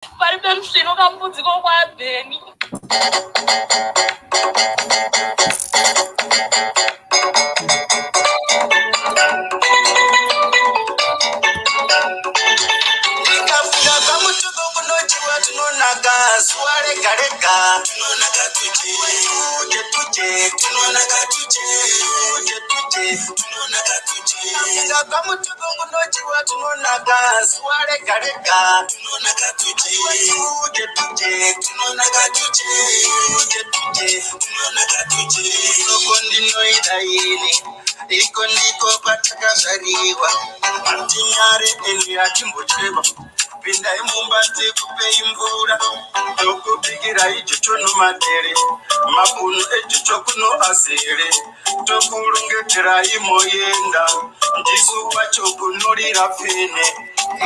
palibe msino kambudziko kwa Beni. Tunonaga sware garega tunonaga tuje tunonaga tuje tunonaga tuje ngaka mutugo kunochiwa tunonaga sware garega tunonaga tuje tunonaga tuje tunonaga tuje kokondino idaini iko ndiko patakazariwa matinyare eni atimbocheva pinda imumba dzekupe imvura tokubikira ichicho nomatere mabunu echicho kuno azere tokurungetera imoyenda ndisu wacho kunorira pene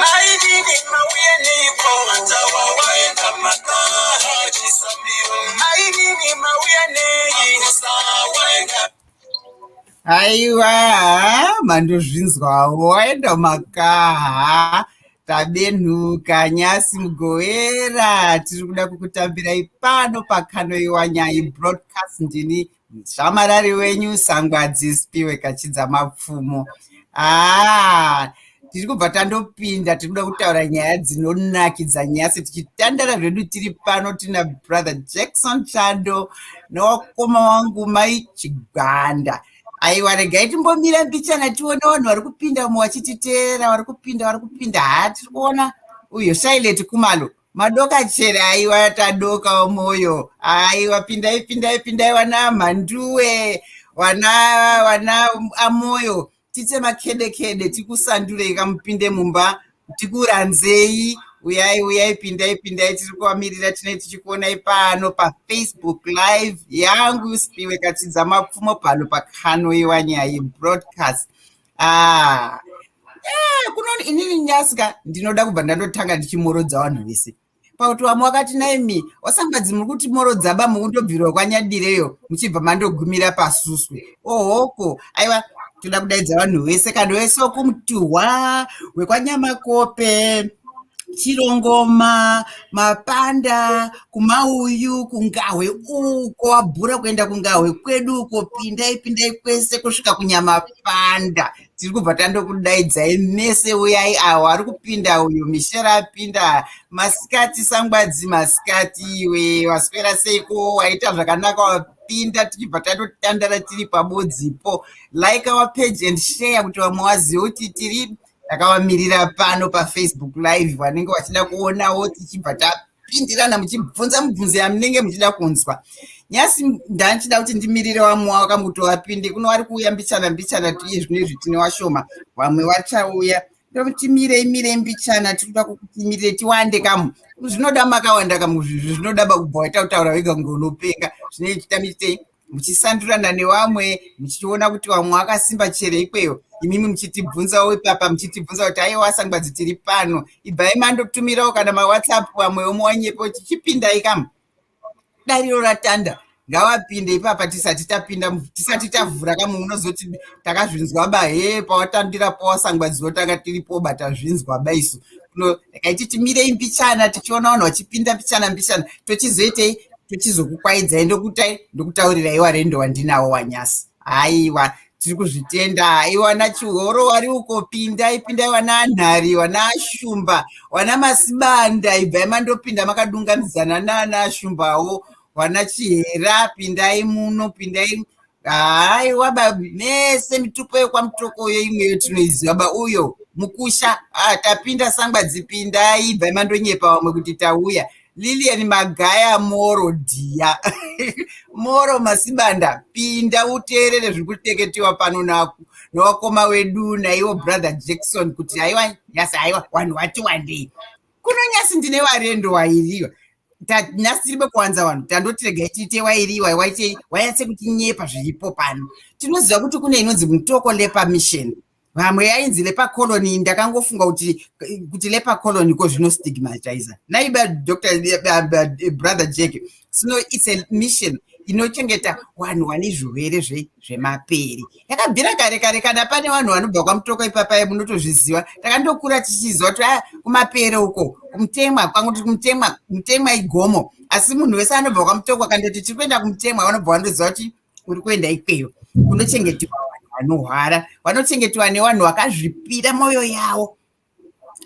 maidini mauye niko matawa waenda makaha chisambiro maidini mauye neisa waenda. Aiwa mandozvinzwawo waenda makaha tabenhuka nyasi mugovera tiri kuda kukutambirai pano pakano iwanyai broadcast ndini zvamarari wenyu sangwadzi spiwe kachidza mapfumo. Tiri kubva tandopinda tiri kuda kutaura nyaya dzinonakidza nyasi tichitandara zvedu tiri pano tina brother Jackson Chando newakoma wangu Mai Chigwanda. Aiwa regai timbomira mbichana tione vanhu vari kupinda mumwe vachititeera vari kupinda tiri kuona uyo Silent Kumalo madoka chere. Aiwa tadoka moyo. Aiwa pindai wana mhanduwe wana amoyo tite makedekede tikusandurei kamupinde mumba tikuranzei. Uyai pindai tiri kuvamirira tinei tichikuonai pano paFacebook live yangu Spiwe Kachidza Mapfumo pano pakano iwanyai broadcast. Kunoni inini nyasika ndinoda kubva ndandotanga ndichimorodza vanhu vese pakuti vamwe wakati naimi wasangwadzi muri kuti morodza ba mukundobvirwa kwanyadireyo muchibva mandogumira pasuswe ohoko. Aiwa toda kudaidza vanhu vese kandi wese wokumutihwa wekwanyamakope Chirongoma, Mapanda, Kumauyu, Kungahwe uko wabhura kuenda Kungahwe kwedu uko pindai kwese kusvika kunyamapanda. Tiri kubva tandokudaidzai mese uyai awo ari kupinda uyu Mishera apinda masikati sangwadzi masikati iwe waswera seiko waita zvakanaka wapinda tichibva tandotandara tiri pabodzipo. Like our page and share kuti vamwe wazive kuti tiri takavamirira pano paFacebook live vanenge vachida kuonawo tichibva tapindirana muchibvunza mubvunzo yamunenge muchida kunzwa. Nyasi ndanchida kuti ndimirire vamwe wakamutovapinde kuno vari kuuya mbichana tiye zvinezvi tine washoma vamwe vachauya ndokutimire mbichana tirikuda kukutimirire tiwande kamu zvinoda makawanda kamu zvinoda bakubva waita kutaura wega ngonopenga zvinenge chitamitei muchisandurana nevamwe muchiona kuti vamwe vakasimba chere ikweyo imimi muchitibvunzawo ipapa muchitibvunza kuti aiwa sangwadzi tiri pano ibvai mandotumirawo kana mawhatsapp vamwe womuwanyepo tichipindai kamu dariro ratanda ngavapinde ipapa tisati tapinda tisati tavhura kamu unozoti takazvinzwa ba pawatandira pawasangwadziwo tanga tiripo batazvinzwa ba isu kaiti timirei mbichana tichiona vanhu vachipinda mbichana tochizoitei tochizokukwaidzai ndokutaurirai warendo wandinawo wanyasi. Aiwa tiri kuzvitenda. Aiwa nachihoro wari uko pindai wana anhari wana ashumba wana masibanda ibvai mandopinda makadungamidzana naana ashumbawo wana chihera pindai muno pindai. Aiwa ba mese mitupo yekwamutoko imweyo tinoiziva ba uyo mukusha tapinda sangwadzi pindai ibvai mandonyepa vamwe kuti tauya. Lilian Magaya Moro dia Moro Masibanda pinda uteerere zvikuteketiwa pano nawakoma wedu naiwo brother Jackson kuti aiwa nyasi aiwa vanhu vati wandei kuno nyasi ndine varendo wairiwa nyasi tiribe kuwanza vanhu tandotiregai tiite wairiwa wayatse kuti nyepa zviripo pano tinoziva kuti kune inonzi Mutoko Leper mission vamwe yainzi Leper colony ndakangofunga kuti Leper colony ko zvinostigmatize naiba Dr. brother Jack. So it's a mission inochengeta vanhu vane zvirwere zvemaperi. Yakabvira kare kare, kana pane vanhu vanobva kwaMutoko ipapaya munotozviziva. Takandokura tichiziva kuti kumapere uko Mutemwa, kwangoti Mutemwa igomo, asi munhu wese anobva kwaMutoko akandoti tiri kuenda kuMutemwa, vanobva vandoziva kuti uri kuenda ikweyo. Kunochengetwa vanhu vanorwara, vanochengetwa nevanhu vakazvipira mwoyo yavo.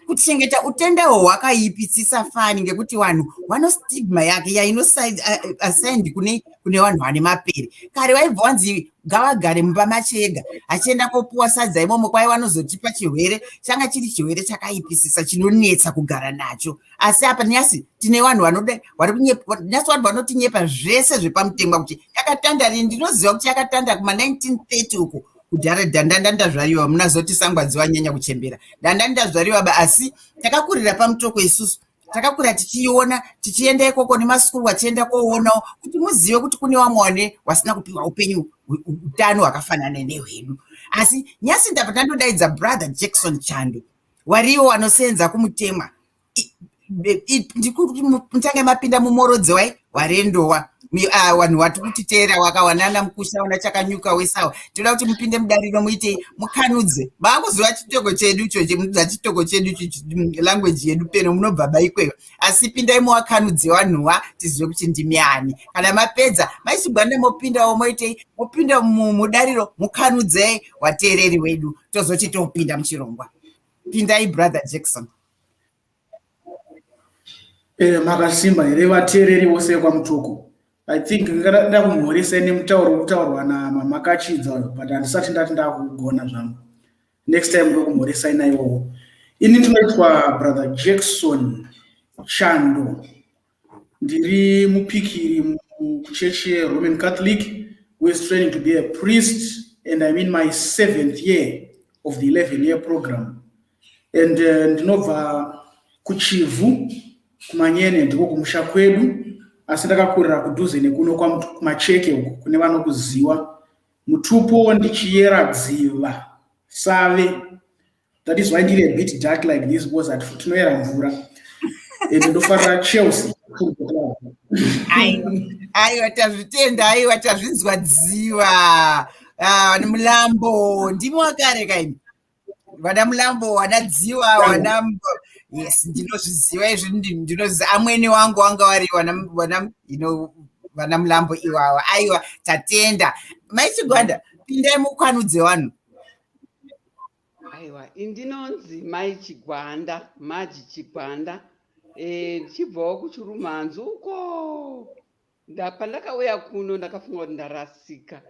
Kuchengeta utenda hwakaipisisa fani ngekuti vanhu vano stigma yake yainoassigned kune vanhu vane mapere. Kare vaibva vanzi ngavagare mumba machega, achienda kopuwa sadza imomo kwai vanozotipa chirwere, changa chiri chirwere chakaipisisa chinonetsa kugara nacho. Asi apa nyasi tine vanhu nyasi vanhu vanotinyepa zvese zvepaMutemwa kuti yakatanda rini. Ndinoziva kuti yakatanda kuma 1930 uko. Kudhara dhandanda zvariwa, munazoti sangwadzi wanyanya kuchembera dhandanda zvariwa, asi takakurira paMutoko isusu. Takakura tichiona, tichienda ikoko nemasikuru wachienda koonawo kuti muzive kuti kune vamwe vasina kupiwa upenyu utano hwakafanana nehwedu. Asi nyasi ndabva ndandodaidza brother Jackson Chando, wariwo wanosenza kuMutemwa. Ndikuti mutange mapinda mumorodzo warendowa vanhu wati kutiteera wakawanana mukusha una chakanyuka wesawa, toda kuti mupinde mudariro muite mukanudze makuziva chitoko chedu icho chemudza chitoko chedu language yedu peno munobva baikweyo, asi pindai muwakanudze vanhuwa tizive kuti ndimi ani. Kana mapedza maichigwanda mopindawo moitei, mopinda mudariro mukanudzei wateereri wedu, tozoti topinda muchirongwa. Pindai brother Jackson. Makasimba here vateereri vose kwaMutoko. I think ndada kumhoresa nemutauro kutaurwa naMakachidza, but handisati ndati ndakugona zvangu. Next time ndokumhoresai naiwowo. Ini ndinoitwa brother Jackson Chando, ndiri mupikiri muchechi yeRoman Catholic who is training to be a priest, and I'm in my 7th year of the 11-year program. And ndinobva kuChivu kumanyene, ndiko kumusha kwedu, asi ndakakurira kudhuze nekuno kumacheke uko kune vanokuziva. Mutupo ndichiyera dziva save. That is why ndiri a bit dark like this, because tinoyera mvura. Ndofarira Chelsea. Aiwa tazvitenda, aiwa tazvinzwa dziva. Vana Mulambo ndimo wakare kaini. Vana Mulambo, vana dziva, vana yes, ndinozviziva izvi, ndinoziva amweni wangu wanga vari vana Mulambo iwawa. Aiwa tatenda. Maichigwanda pindai mukwanudze vanhu. Aiwa, indinonzi Maichigwanda, Maji Chigwanda. Ndichibvawo kuChirumanzu uko. Pandakauya kuno ndakafunga kuti ndarasika,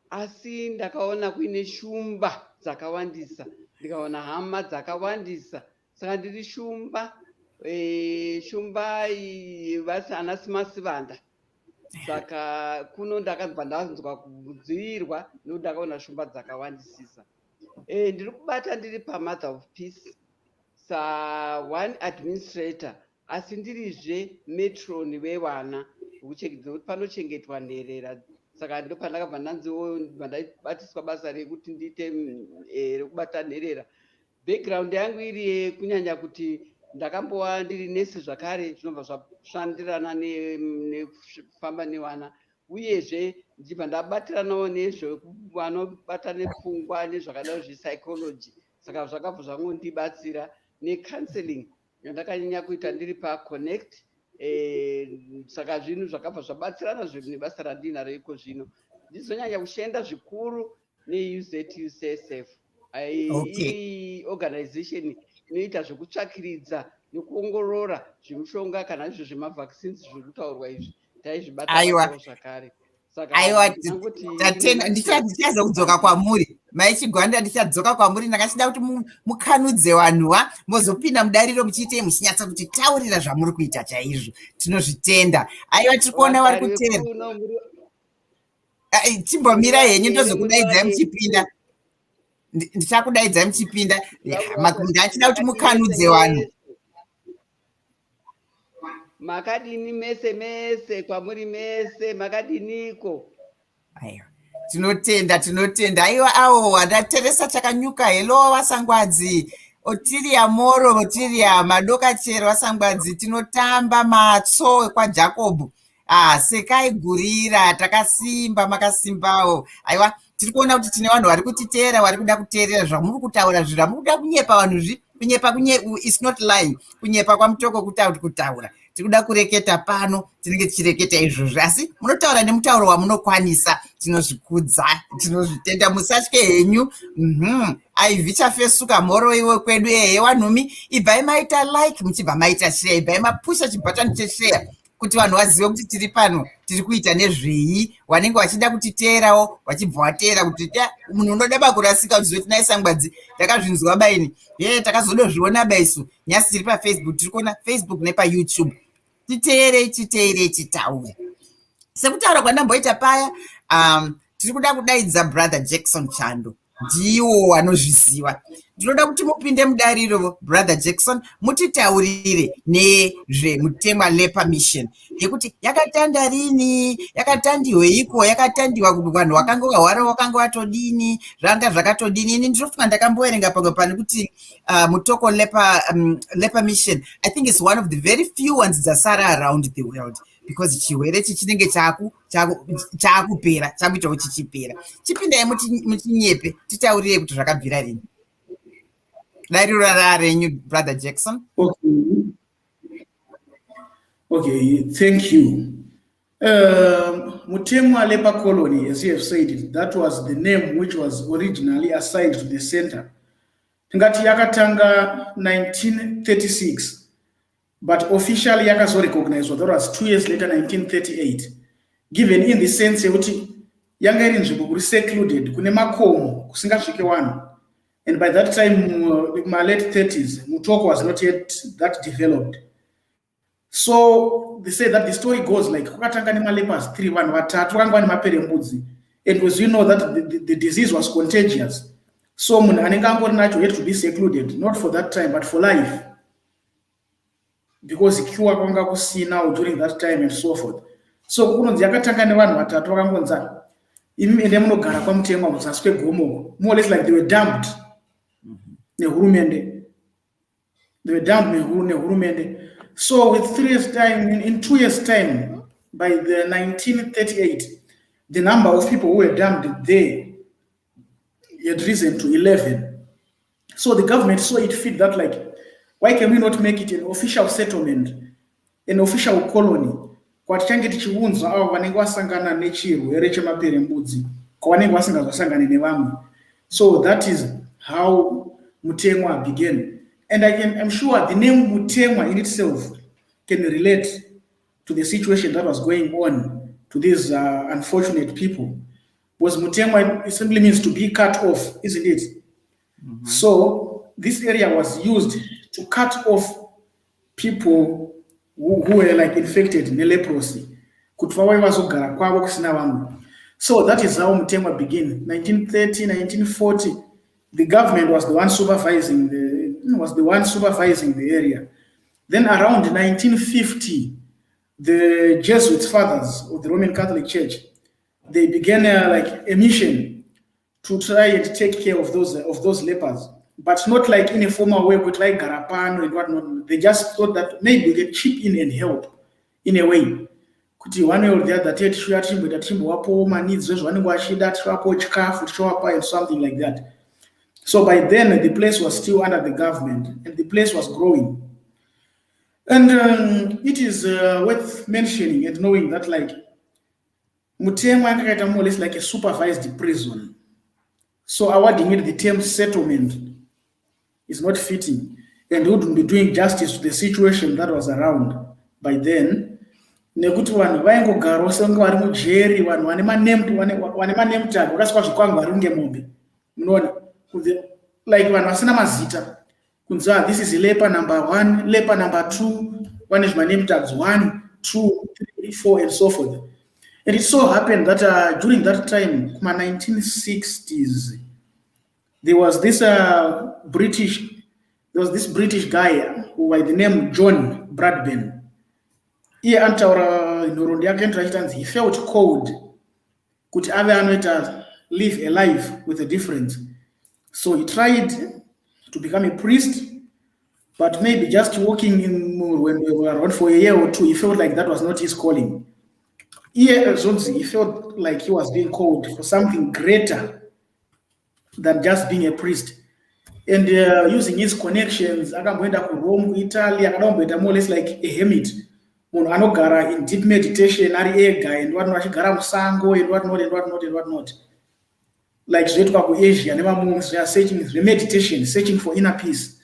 asi ndakaona kuine shumba dzakawandisa, ndikaona hama dzakawandisa, saka ndiri shumba. Shumba vasi ana Simasivanda, saka kuno ndakabva ndanzwa kudzivirwa nokuti ndakaona shumba dzakawandisisa. Ndiri kubata ndiri paMother of Peace, one administrator, asi ndirizve metron vevana kuti panochengetwa nherera. Saka ndo pandakabva ndanziwo ndabatiswa basa rekuti ndiite rekubata nherera. Background yangu iri kunyanya kuti ndakambova ndiri nesi zvakare, zvinobva zvashandirana nekufamba nevana, uyezve ndibva ndabatiranawo nezvevanobata nepfungwa nezvakadaro zvepsychology. Saka zvakabva zvangondibatsira necounseling yandakanyanya kuita ndiri paConnect. Saka zvinhu zvakabva zvabatsirana nebasa randinaro iko zvino. Ndizonyanya kushanda zvikuru neUZUCSF, iri organization inoita zvekutsvakiridza nekuongorora zvemushonga kana izvo zvemavaccines zviri kutaurwa izvi, taizvibata zvakare. Aiwa tatenda, ndichaza kudzoka kwamuri Maichigwanda, ndichadzoka kwamuri. Ndakachida kuti mukanudze vanhuwa mozopinda mudariro muchiite muchinyatsa kuti taurira zvamuri kuita chaizvo, tinozvitenda. Aiwa tiri kuona vari kuteera. Chimbomira henyu ndozokudaidzai muchipinda. Ndichakudaidzai muchipinda. Ndachida kuti mukanudze vanhu. Makadini mese mese, kwamuri mese makadiniko. Aiwa tinotenda. Aiwa awo wadateresa chakanyuka. Hello vasangwadzi, Otilia Moro, Otilia Madoka Chero vasangwadzi, tinotamba matso kwaJacob. sekaigurira takasimba makasimbawo. Aiwa, tiri kuona kuti tine vanhu vari kutiteera vari kuda kuteerera zvamuri kutaura zvira muri kuda kunyepa vanhu kunyepa is not lying. Kunyepa kwaMutoko kutaura tiri kuda kureketa pano, tinenge tichireketa izvozvo, asi munotaura nemutauro wamunokwanisa. Tinozvikudza, tinozvitenda, musatye henyu. Aivhichafesuka mhoro iwe kwedu wanhumi, ibvai maita like muchibva maita share, ibvai mapusha chibhatani cheshare kuti vanhu vazive kuti tiri pano tiri kuita nezvei. Wanenge wachida kutiteerawo wachibva wateera kuti munhu unoda bakurasika uchizoti nai Sangwadzi takazvinzwa baini, takazodozviona baisu. Nyasi tiri paFacebook, tiri kuona Facebook nepaYouTube. Titeerei titaure. Sekutaura kwandamboita paya, tiri kuda kudaidza brother Jackson Chando, ndiwo wanozviziva. Ndinoda kuti mupinde mudariro brother Jackson, mutitaurire nezveMutemwa Leper mission yekuti yakatanda rini, yakatandiweiko, yakatandiwa kuti vanhu vakanga vahwara vakanga vatodini, zvanga zvakatodini. Ini ndinofunga ndakamboerenga pamwe pane kuti Mutoko Leper mission, I think it's one of the very few ones dzasara around the world, because chirwere chinenge chakupera, chakuitawo chichipera. Chipindai mutinyepe, titaurire kuti zvakabvira rini. Dariro renyu brother Jackson. Okay, thank you. Mutemwa Leper Colony, as you have said, that was the name which was originally assigned to the center. Ngati yakatanga 1936, but officially yakazo recognized, that was 2 years later, 1938. Given in the sense kuti yanga iri nzvimbo kuri secluded, kune makomo kusingasvike vanhu. And by that time, in my late 30s, Mutoko was not yet that developed. So they say that the story goes like, kwakatanga lepers 3 vanhu vatatu vanga vane maperembudzi. And because you know that the disease was contagious. So munhu anenge angori nacho had to be secluded, not for that time, but for life. Because cure kwanga kusina during that time and so forth. So kunonzi yakatanga nevanhu vatatu vakangonza, imi ende munogara kwaMutemwa muzasi kwegomo. More or less like they were dumped. They were dumped. So with 3 years time, in 2 years time, by the 1938, the number of people who were dumped there had risen to 11. So the government saw it fit that like, why can we not make it an official settlement, an official colony? Kwachange tichiunzwa avo vanenge vasangana nechirwere chemaperembudzi kwavanenge vasingazosangane nevamwe. So that is how Mutemwa began. And I'm sure the name Mutemwa in itself can relate to the situation that was going on to these unfortunate people. Because Mutemwa simply means to be cut off, isn't it? So this area was used to cut off people who were like infected with leprosy. So that is how Mutemwa began. 1930, 1940, the government was the one supervising the area. Then around 1950, the Jesuit fathers of the Roman Catholic Church, they began a mission to try and take care of those lepers, but not like in a formal way with like Garapano and whatnot. They just thought that maybe they could chip in and help in a way. Kuti one way or the other, needs and something like that. So by then, the place was still under the government, and the place was growing. And it is worth mentioning and knowing that, like, Mutemwa more or less like a supervised prison. So awarding it the term settlement is not fitting, and wouldn't be doing justice to the situation that was around by then. Nekuti vanhu vaingogara senge vari mujeri, vanhu vane maname tag vakaswa zvikwangwari kunge mombe. Munoona, like vanhu vasina mazita. Kunza, this is leper number 1, leper number 2, one is my name tags 1, 2, 3, 4, and so forth. And it so happened that during that time, in the 1960s, there was this British guy who by the name John Bradburn. He felt cold. Could ever live a life with a difference. So he tried to become a priest, but maybe just walking in when we were around for a year or two, he felt like that was not his calling. Zonzi, he felt like he was being called for something greater than just being a priest. And using his connections, akamboenda kuRome, Italy, akadomboita more or less like a hermit. Munhu anogara in deep meditation ari ega and whatnot, achigara musango and whatnot. Like zvinoitwa kuAsia, nevamonks, they are searching the meditation, searching for inner peace.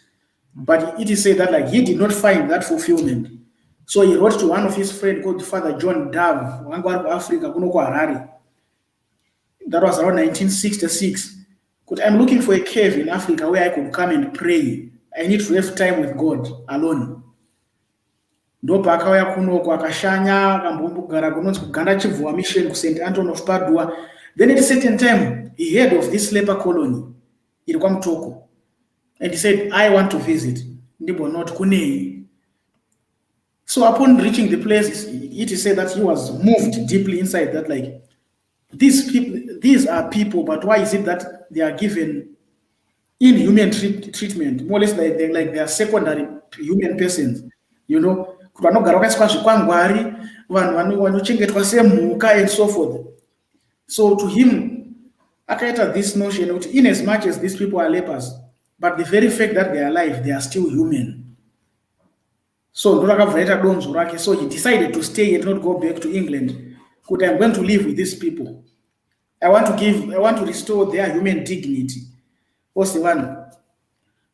But it is said that like he did not find that fulfillment. So he wrote to one of his friends called Father John Dove, Africa, kuno Harare. That was around 1966. I'm looking for a cave in Africa where I could come and pray. I need to have time with God alone. Ndopa akauya kunoko akashanya akambogara kunonzi kuganda chibvuwa mission ku St. Anton of Padua. Then at a certain time he heard of this leper colony iri kwa Mutoko, and he said, I want to visit. Ndimbo not kunei. So upon reaching the place, it is said that he was moved deeply inside, that like these are people, but why is it that they are given inhuman treatment? More or less like they are secondary human persons, you know. Vanogara vakaiswa zvikwangwari, vanhu vanochengetwa semhuka and so forth. So to him, akaita this notion that in as much as these people are lepers, but the very fact that they are alive, they are still human. So he decided to stay and not go back to England. I'm going to live with these people. I want to restore their human dignity. What's the one?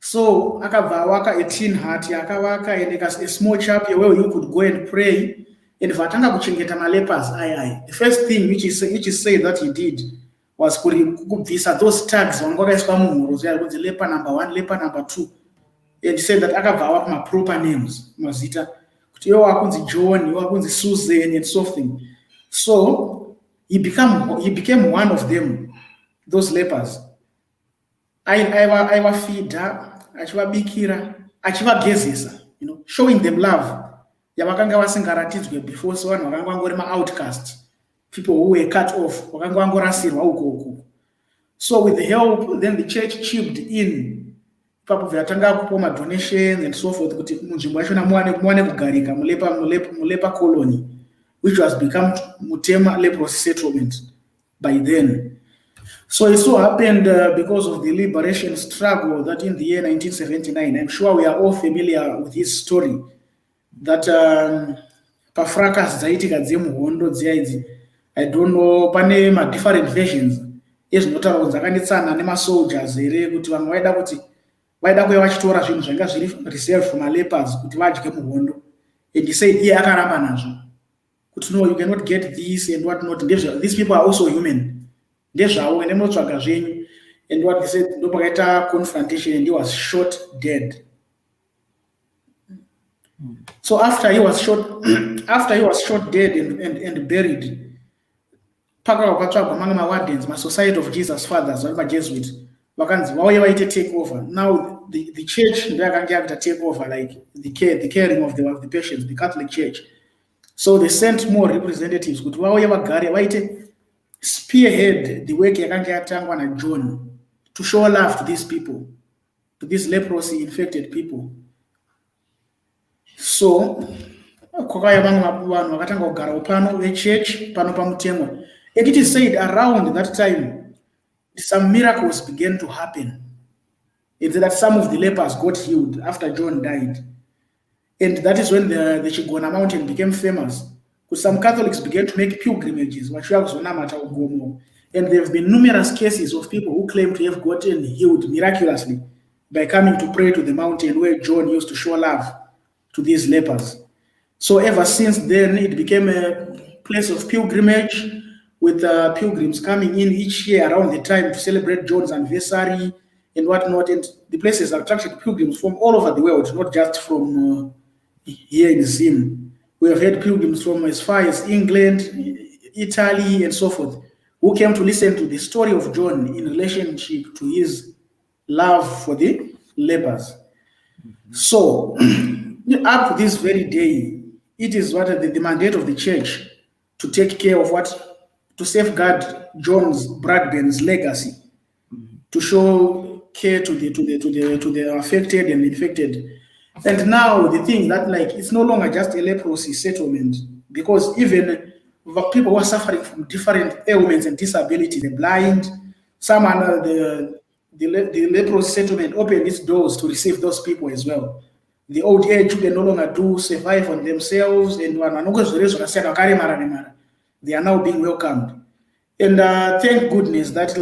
So akavawaka a tin hut, akavaka and a small chapel where you could go and pray. And vatanga kuchengeta malepers. The first thing which is said that he did was visa those tags on the leper number 1, leper number 2. And he said that akavawa my proper names, mazita. Kuti John, wakunzi Susan and something. So he became one of them, those lepers. I feeder, achivabikira, achivagezesa, you know, showing them love. Yavakanga vasingaratidzwe before, so vanhu vakanga vangori ma-outcasts, people who were cut off, vakanga vangorasirwa uko. So with the help, then the church chipped in. Papo vyatanga kupa donations and so forth, kuti munzvimbo yacho muwane kugarika muleper colony, which was become Mutemwa Leper settlement by then. So it so happened because of the liberation struggle that in the year 1979, I'm sure we are all familiar with his story, that pafracas dzaitika dzemuhondo dziya, I don't know, pane different versions ezvinotaura kunzi akanetsana nemasoldiers here kuti vamwe vaida kuya vachitora zvinhu zvanga zviri reserved for malepers kuti vadye muhondo, and he said iye akaramba nazvo kuti no, you cannot get this and what not. These people are also human, ndezvavo ende munotsvaga zvenyu. And what he said, ndopakaita confrontation and he was shot dead. So after he was shot dead and buried, among my wardens, my Society of Jesus Fathers, my Jesuit, take over. Now the church they are going to take over, like the caring of the patients, the Catholic Church. So they sent more representatives. Spearhead the work yakanga and John to show love to these people, to these leprosy infected people. So the church pano pamutemwa. And it is said around that time some miracles began to happen. It's that some of the lepers got healed after John died. And that is when the Chigona mountain became famous. Because some Catholics began to make pilgrimages. And there have been numerous cases of people who claim to have gotten healed miraculously by coming to pray to the mountain where John used to show love to these lepers. So ever since then, it became a place of pilgrimage, with pilgrims coming in each year around the time to celebrate John's anniversary and whatnot. And the place has attracted pilgrims from all over the world, not just from here in Zim. We have had pilgrims from as far as England, Italy, and so forth, who came to listen to the story of John in relationship to his love for the lepers. So, up to this very day, it is what the mandate of the church to take care of to safeguard John's Bradburns legacy, to show care to the affected and infected. And now the thing that like it's no longer just a leprosy settlement, because even people who are suffering from different ailments and disabilities, the blind, some are the leprosy settlement opened its doors to receive those people as well. The old age who can no longer do survive on themselves, and they are now being welcomed. And thank goodness that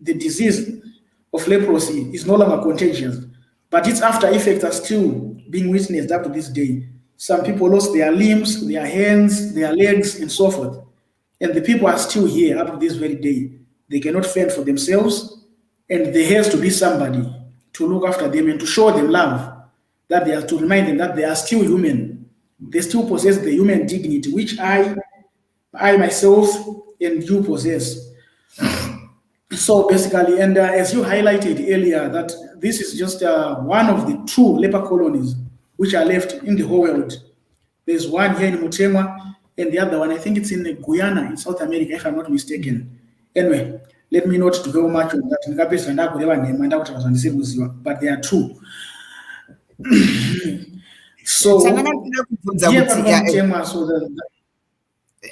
the disease of leprosy is no longer contagious, but its after effects are still being witnessed up to this day. Some people lost their limbs, their hands, their legs, and so forth. And the people are still here up to this very day. They cannot fend for themselves, and there has to be somebody to look after them and to show them love, that they are to remind them that they are still human. They still possess the human dignity, which I myself and you possess. So basically, and as you highlighted earlier, that this is just one of the 2 leper colonies which are left in the whole world. There's one here in Mutemwa, and the other one, I think it's in Guyana, in South America, if I'm not mistaken. Anyway, let me not to go much on that. But there are 2. So, here Mutemwa, so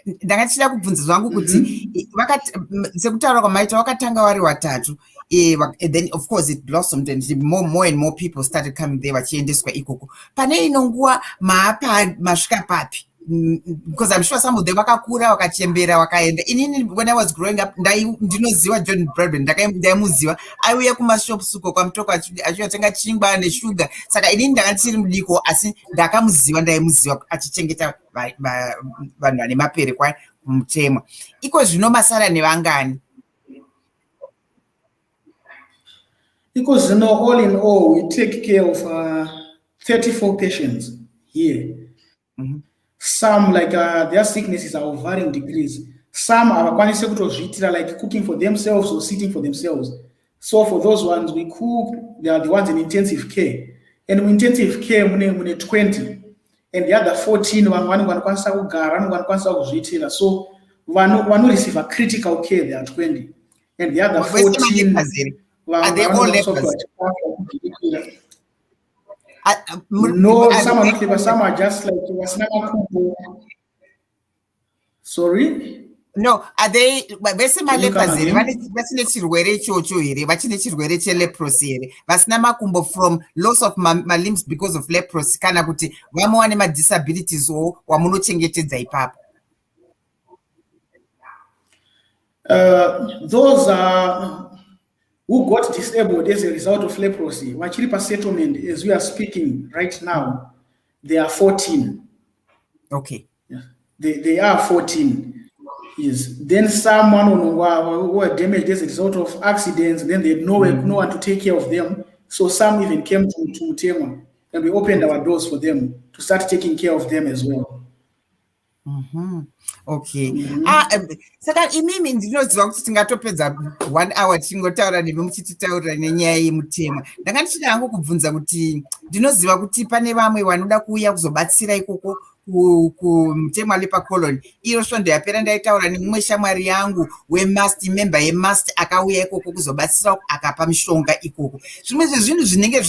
ndakachida kubvunza zvangu kuti sekutaura kwamaita wakatanga vari watatu, then of course it blossomed and more and more people started coming there vachiendeswa ikoko. Pane ino nguva masvika papi? Because I'm sure some of them vakakura vakachembera vakaenda. Inini when I was growing up ndinoziva John Bradman, ndaimuziva aiuya kumashops uko kwaMutoko achiyotenga chingwa neshuga. Saka inini ndanga ndisiri mudiko asi ndaimuziva achichengeta vanhu vane mapere kwa Mutemwa. Iko zvino masara nevangani? Iko zvino all in all we take care of 34 patients here. Some their sicknesses are of varying degrees. Some are like cooking for themselves or sitting for themselves. So for those ones we cook, they are the ones in intensive care. And in intensive care mune 20. And the other 14 so one receive a critical care, there are 20. And the other 14 are they all lepers? No, some are just like sorry? No, are they vese malepers here vasine chirwere ichocho here, vachine chirwere cheleprosy here, vasina makumbo from loss of limbs because of leprosy, kana kuti vamwe vane madisabilities o wamunochengetedza ipapo? Those are who got disabled as a result of leprosy. Wachiripa settlement, as we are speaking right now, they are 14. Okay. Yeah. They are 14. Yes. Then someone who were damaged as a result of accidents, then they had no one to take care of them. So some even came to Mutemwa, and we opened our doors for them to start taking care of them as well. Okay. Saka imimi ndinoziva kuti tingatopedza 1 hour tingotaura nemi muchititaurira nenyaya yeMutemwa. Ndanga ndichida hangu kubvunza kuti ndinoziva kuti pane vamwe vanoda kuuya kuzobatsira ikoko kuMutemwa Leper Colony. Iyo svondo yapera ndaitaura nemumwe shamwari yangu member yeMust akauya ikoko kuzobatsira akapa mishonga ikoko. Zvimwe zvezvinhu zvinenge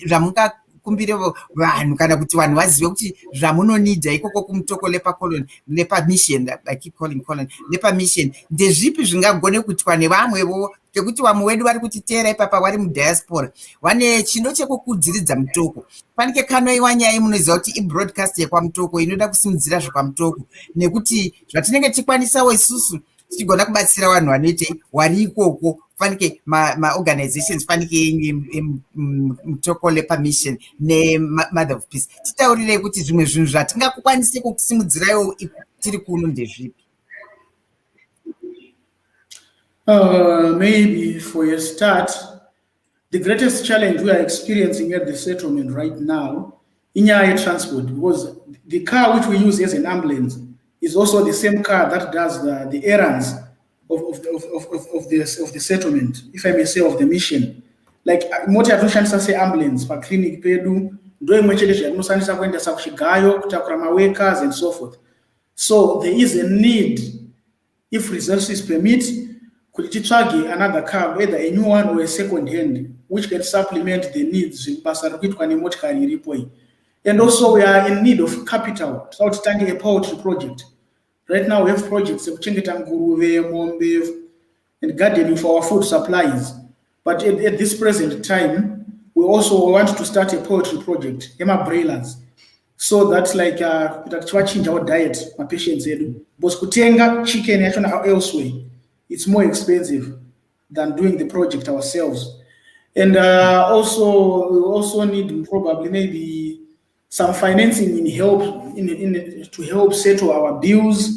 zvamunga kumbire vanhu kana kuti vanhu vazive kuti zvamunonidha ikoko kuMutoko Leper Colony, Leper Mission, I keep calling Leper Mission, ndezvipi zvingagone kuitwa nevamwevo, ngekuti vamwe wedu vari kutiteera ipapa vari mudiaspora vane chindo chekukudziridza Mutoko. Panike kanoiwa nyaya munoziva kuti ibroadcast yekwaMutoko inoda kusimudzira zvekwamutoko, nekuti zvatinenge tikwanisawo isusu tichigona kubatsira vanhu vanoite vari ikoko. Fanike ma-organizations fanike Mutoko Leper Mission ne-Mother of Peace. Titaurire kuti zvimwe zvinhu zvatingakukwanise kusimudzirayo tiri kuno ndezvipi? Maybe for a start, the greatest challenge we are experiencing at the settlement right now in air transport, because the car which we use as an ambulance is also the same car that does the errands of the settlement, if I may say, of the mission. Like moti atushandisa say ambulance pa clinic pedu ndo imwe chete zvinosanisa kuendesa kushigayo kutakura workers and so forth. So there is a need, if resources permit, kuti titsvage another car, either a new one or a second hand, which can supplement the needs basa rikuitwa nemotikari iripo iyi. And also we are in need of capital. So starting a poultry project. Right now we have projects of Chengeta Nguruve, Mombe, and gardening for our food supplies. But at this present time, we also want to start a poultry project, Emma Brailers. So that's like change our diet, my patients said. But kutenga chicken elsewhere, it's more expensive than doing the project ourselves. And also, we also need probably maybe some financing in help to help settle our bills,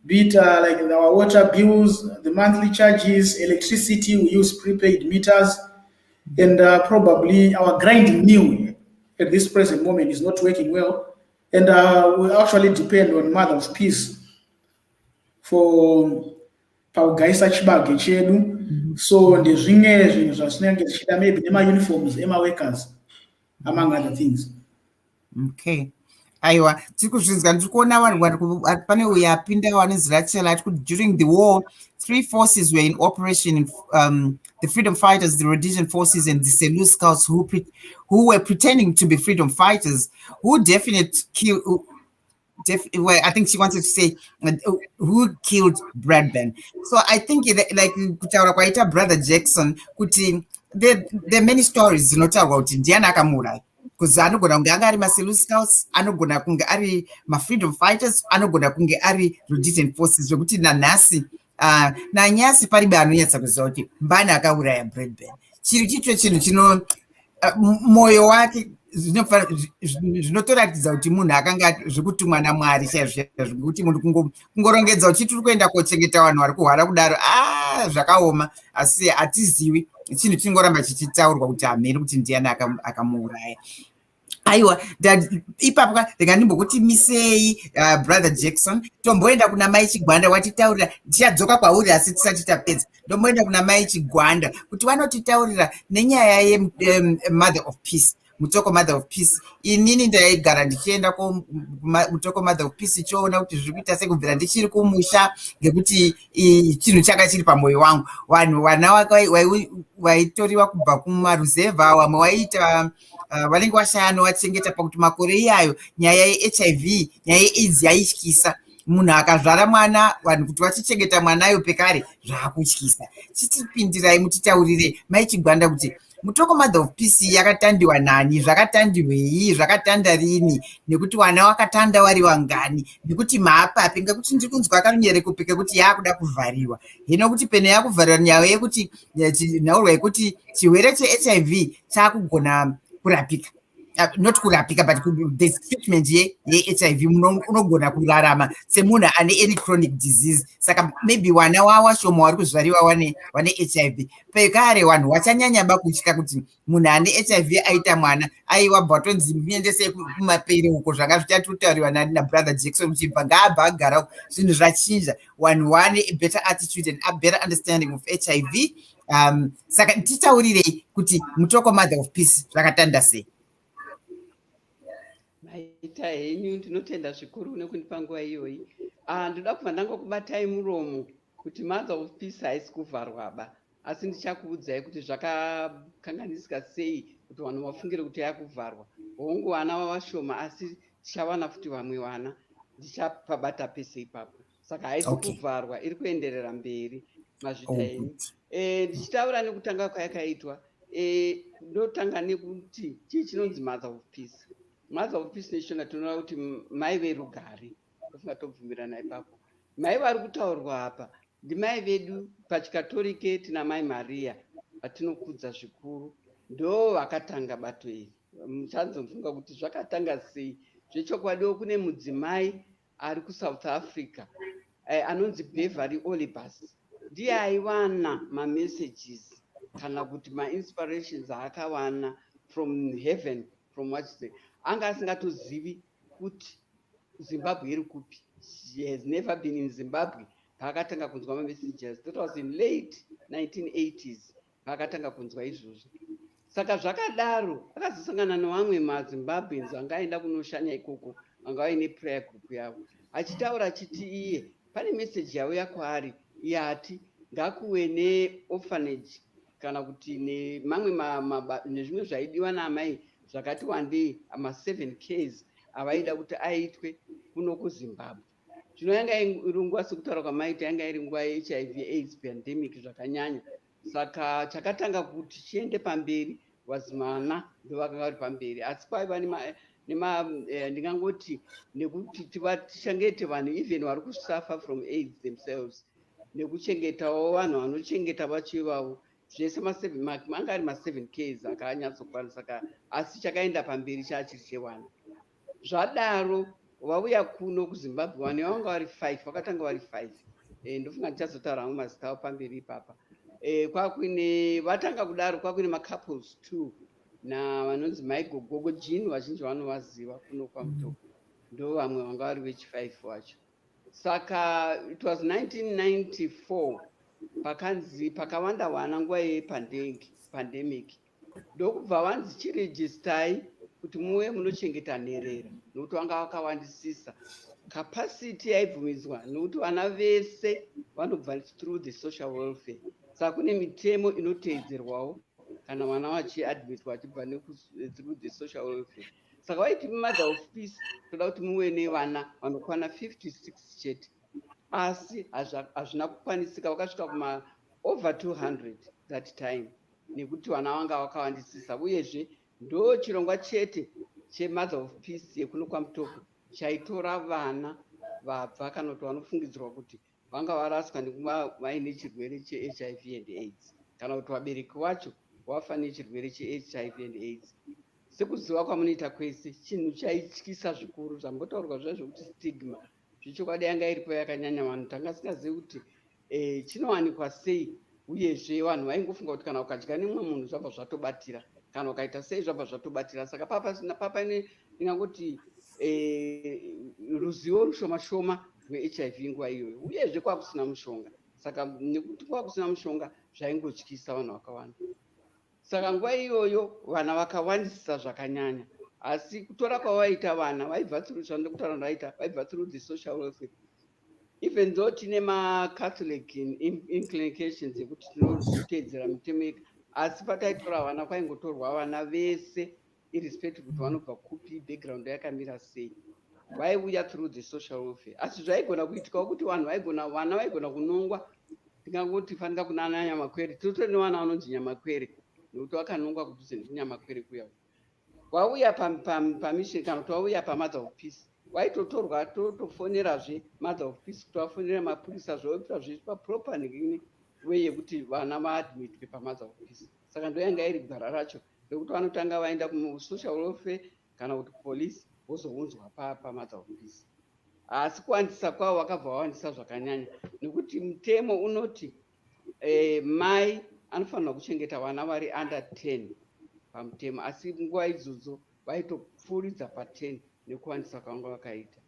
be it like our water bills, the monthly charges, electricity. We use prepaid meters, and probably our grinding mill at this present moment is not working well, and we actually depend on Mother of Peace for pakugaisa chibage chedu. So ndezvimwe zvinhu zvatinenge tichida maybe nemauniforms ema-workers among other things. Okay. Aiwa, tiri kuzvinzwa ndiri kuona vanhu pane uyo apinda wanonzi Rachel ati kuti during the war 3 forces were in operation, the freedom fighters, the Rhodesian forces, and the Selous scouts who were pretending to be freedom fighters, who well, I think she wanted to say who killed Bradburn. So I think like kutaura kwaita brother Jackson kuti there are many stories dzinotaurwa kuti ndiani akamuuraya, because anogona kunge anga ari maSelous scouts, anogona kunge ari mafreedom fighters, anogona kunge ari Rhodesian forces, zvekuti nanyasi paribe anonyatsa kuziva kuti mbani akauraya Bradburn. Chiri chicho chinhu chino moyo wake zvinotoratidza kuti munhu akanga zvekutumwa naMwari chaizvo, zvekuti munhu kungorongedza kuti tiri kuenda kochengeta vanhu vari kuhwara kudaro, zvakaoma, asi hatizivi. Chinhu chinongoramba chichitaurwa kuti hamheri kuti ndiani akamuuraya. Aiwa, ipapo rega ndimbokuti misei brother Jackson, tomboenda kuna mai Chigwanda watitaurira, ndichadzoka kwauri asi tisati tapedza. Ndomboenda kuna mai Chigwanda kuti vanotitaurira nenyaya ye-Mother of Peace, Mutoko Mother of Peace. Inini ndaigara ndichienda Mutoko Mother of Peace choona kuti zviri kuita sekubvira ndichiri kumusha, ngekuti chinhu changa chiri pamoyo wangu. Vana vaitoriwa kubva kumaruzevha, vamwe waiita vanenge vashaya anovachengeta, pakuti makore iyayo nyaya yeHIV, nyaya yeAIDS yaityisa. Munhu akazvara mwana, vanhu kuti vachichengeta mwanayo pekare zvaakutyisa. Chitipindirai mutitaurire mai Chigwanda kuti Mutoko Mother of Peace yakatandiwa nani, zvakatandiwei, zvakatanda rini, nekuti vana wakatanda vari wangani, nekuti maapapi, ngekuti ndiri kunzwa kanonyereko kuti yakuda kuvhariwa. Hino kuti pene yakuvhariwa nyaya yekuti nhaurwa yekuti chirwere cheHIV chaakugona kurapika. Not kurapika, but the treatment ye-HIV unogona kurarama semunhu ane any chronic disease. Saka maybe wana wawashoma wari kuzvariwa wane HIV. Pekare vanhu vachanyanya bakutya kuti munhu ane HIV aita mwana, aiwa bhatonzi muendese kumapere uko, zvanga zvichatotauriwa nabrother Jackson uchibva ngaabva agara, zvinhu zvachinja. Vanhu vane a better attitude and a better understanding of HIV. Saka titaurirei kuti Mutoko Mother of Peace zvakatanda sei? Maita henyu ndinotenda zvikuru nekundipa nguva iyoyi. Ndoda kubva ndangokubatai muromo kuti Mother of Peace haisi kuvharwaba, asi ndichakuudzai kuti zvakakanganisika sei kuti vanhu vafungire kuti yakuvharwa. Hongu vana vavashoma, asi tichawana futi vamwe vana, ndichapabata pese ipapo. Saka haisi kuvharwa, iri kuenderera mberi. Mazvita henyu. Ndichitaura nekutanga kwayakaitwa, ndotanga nekuti chii chinonzi Mother of Peace. Mother of Peace Nation tinoona kuti mai verugare, tofunga tobvumirana ipapo. Mai vari kutaurwa apa ndimai vedu pachikatolike, tina mai Maria vatinokudza zvikuru, ndo vakatanga bato iri. Muchanzomfunga kuti zvakatanga sei. Zvechokwadiwo kune mudzimai ari kuSouth Africa anonzi Beverly Olibas, ndiye aiwana mamessages kana kuti ma-inspirations aakawana from heaven, from what you say. Anga asingatozivi kuti Zimbabwe iri kupi. She has never been in Zimbabwe. Paakatanga kunzwa ma-messages. That was in late 1980s. Paakatanga kunzwa izvozvo. Saka zvakadaro akazosangana nevamwe maZimbabweans angaenda kunoshanya ikoko, anga vaine prayer group yavo. Achitaura achiti iye pane message yauya kwaari yati ngakuwe neorphanage kana kuti nemamwe nezvimwe zvaidiwa naamai zvakati wandei ama7 case avaida kuti aitwe kuno kuzimbabwe. Zvino yanga iri nguva sekutaura kwamaita yanga iri nguva yeHIV AIDS pandemic zvakanyanya. Saka chakatanga kuti chiende pamberi vazimana ndovakanga vari pamberi, asi kwaiva ndingangoti nekuti tichengete vanhu even vari kusufa from AIDS themselves, nekuchengetawo vanhu vanochengeta vacho ivavo. Zvese manga ari ma7 case akanyatsokwana. Saka asi chakaenda pamberi chachiri chewana. Zvadaro vauya kuno kuzimbabwe vane vanga vari 5, vakatanga vari 5. Ndofunga ndichazotaura hamwe mazita avo pamberi ipapa. Kwakuine vatanga kudaro, kwakuine macouples 2 navanonzi maigogogo jini, vazhinji vanovaziva kuno kwaMutoko, ndo vamwe vanga vari vechi5 wacho. Saka it was 1994 pakanzi pakawanda wana nguva yepandemic, ndokubva vanzi chiregistai kuti muve munochengeta nherera, nokuti vanga vakawandisisa. Capacity yaibvumidzwa nokuti vana vese vanobva through the social welfare. Saka kune mitemo inoteedzerwawo kana mwana vachiadmitwa achibva through the social welfare. Saka vaiti mother of peace toda kuti muve nevana vanokwana 56 chete, asi hazvina kukwanisika. Vakasvika kuma over 200 that time, nekuti vana vanga vakawandisisa. Uyezve ndo chirongwa chete chemother of peace yekuno kwaMutoko chaitora vana vabva kana kuti vanofungidzirwa kuti vanga varaswa nekuva vaine chirwere cheHIV and AIDS, kana kuti vabereki vacho vafa nechirwere cheHIV and AIDS. Sekuziva kwamunoita kwese, chinhu chaityisa zvikuru, zvambotaurwa zvaizvo kuti stigma zvechokwadi yanga iripo yakanyanya. Vanhu tanga singazivi kuti chinowanikwa sei, uyezve vanhu vaingofunga kuti kana ukadya nemumwe munhu zvabva zvatobatira, kana ukaita sei zvabva zvatobatira. Saka papa ndingangoti ruzivo rushoma shoma rweHIV nguva iyoyo, uyezve kwakusina mushonga. Saka nekuti kwakusina mushonga zvaingotyisa vanhu vakawanda. Saka nguva iyoyo vana vakawandisisa zvakanyanya, asi kutora kwavaita vana vaibva zvandokutaura ndaita vaibva through the social welfare. Even though tine macatholic inclinations yekuti tinoteedzera mitemo yeka, asi pataitora vana kwaingotorwa vana vese irrespective kuti vanobva kupi, background yakamira sei, vaiuya through the social welfare. Asi zvaigona kuitikawo kuti vana vaigona kunongwa. Ndingangoti fanika kuna Nyamakwere, totori nevana vanonzi Nyamakwere nokuti vakanongwa kudhuze nekuNyamakwere kuya. Wauya pamisheni kana kuti wauya pamother of peace, waitotorwa totofonerazve mother of peace kuti vafonera mapurisa zvoita zvichipa proper way yekuti vana vaadmitwe pamother of peace. Saka ndo yanga iri gwara racho rekuti vanotanga vaenda kusocial welfare kana kuti police vozounzwa pamother of peace. Asi kuwandisa kwavo vakabva vawandisa zvakanyanya, nekuti mutemo unoti mai anofanirwa kuchengeta vana vari under 10 pamutemo, asi nguva idzodzo vaitopfuuridza pa10 nekuwandisa kwanga vakaita.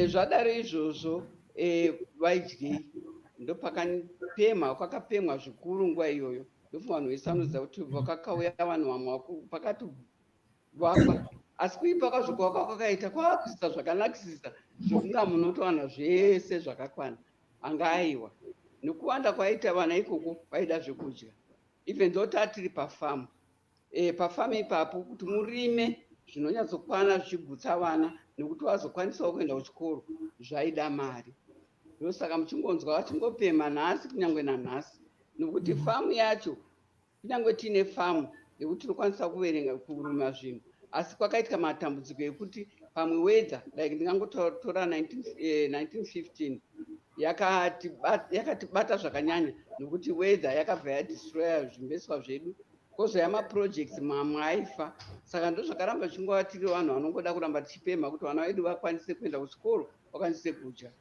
Zvadaro izvozvo vaidyei, ndo kwakapemwa zvikuru nguva iyoyo. Ndofunga vanhu vese vanoziva kuti vakakauya vanhu vamwe pakatovakwa, asi kuipa kwazvo kwaka kwakaita kwavakuisa zvakanakisisa zvokunga munotowana zvese zvakakwana. Anga aiwa nekuwanda kwaita vana ikoko vaida zvekudya. Even though tatiri pafamu, pafamu ipapo kuti murime zvinonyatsokwana zvichigutsa vana nekuti vazokwanisawo kuenda kuchikoro zvaida mari. Ndosaka muchingonzwa vachingopema nhasi kunyange nanhasi, nekuti famu yacho kunyange tiine famu yekuti tinokwanisa kuverenga kurima zvinhu, asi kwakaitika matambudziko ekuti pamwe weather, like ndingangotora 1915 yakatibata zvakanyanya, nokuti weather yakabva yadestroya zvimbeswa zvedu, kozouya maprojects mamwe aifa. Saka ndo zvakaramba chingova tiri vanhu vanongoda kuramba tichipemha kuti vana vedu vakwanise kuenda kuchikoro, vakwanise kudya.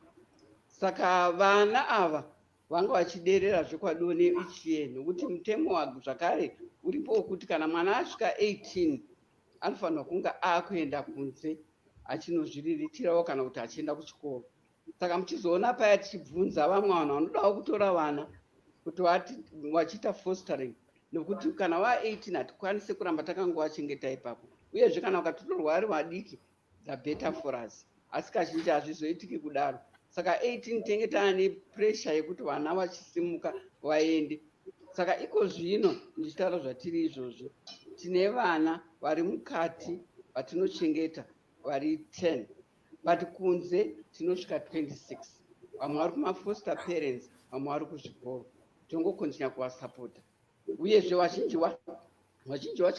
Saka vana ava vanga vachiderera zvekwadone each year, nokuti mutemo zvakare uripo wekuti kana mwana asvika 18 anofanirwa kunga akuenda kunze achinozviriritirawo kana kuti achienda kuchikoro. Saka muchizoona paya tichibvunza vamwe vanhu vanodawo kutora vana kuti vachiita fostering, nokuti kana va18 hatikwanise kuramba takangowachengeta ipapo, uyezve kana ukatotorwa vari vadiki the better for us, asi kazhinji hazvizoitiki kudaro. Saka 18 tenge taane pressure yekuti vana vachisimuka vaende. Saka iko zvino ndichitaura zvatiri izvozvo tine vana vari mukati vatinochengeta vari 10, but kunze tinosvika 26. Vamwe vari kumafoster parents, vamwe vari kuzvikoro. Tongokontinya kuvasapota, uyezve vazhinji vacho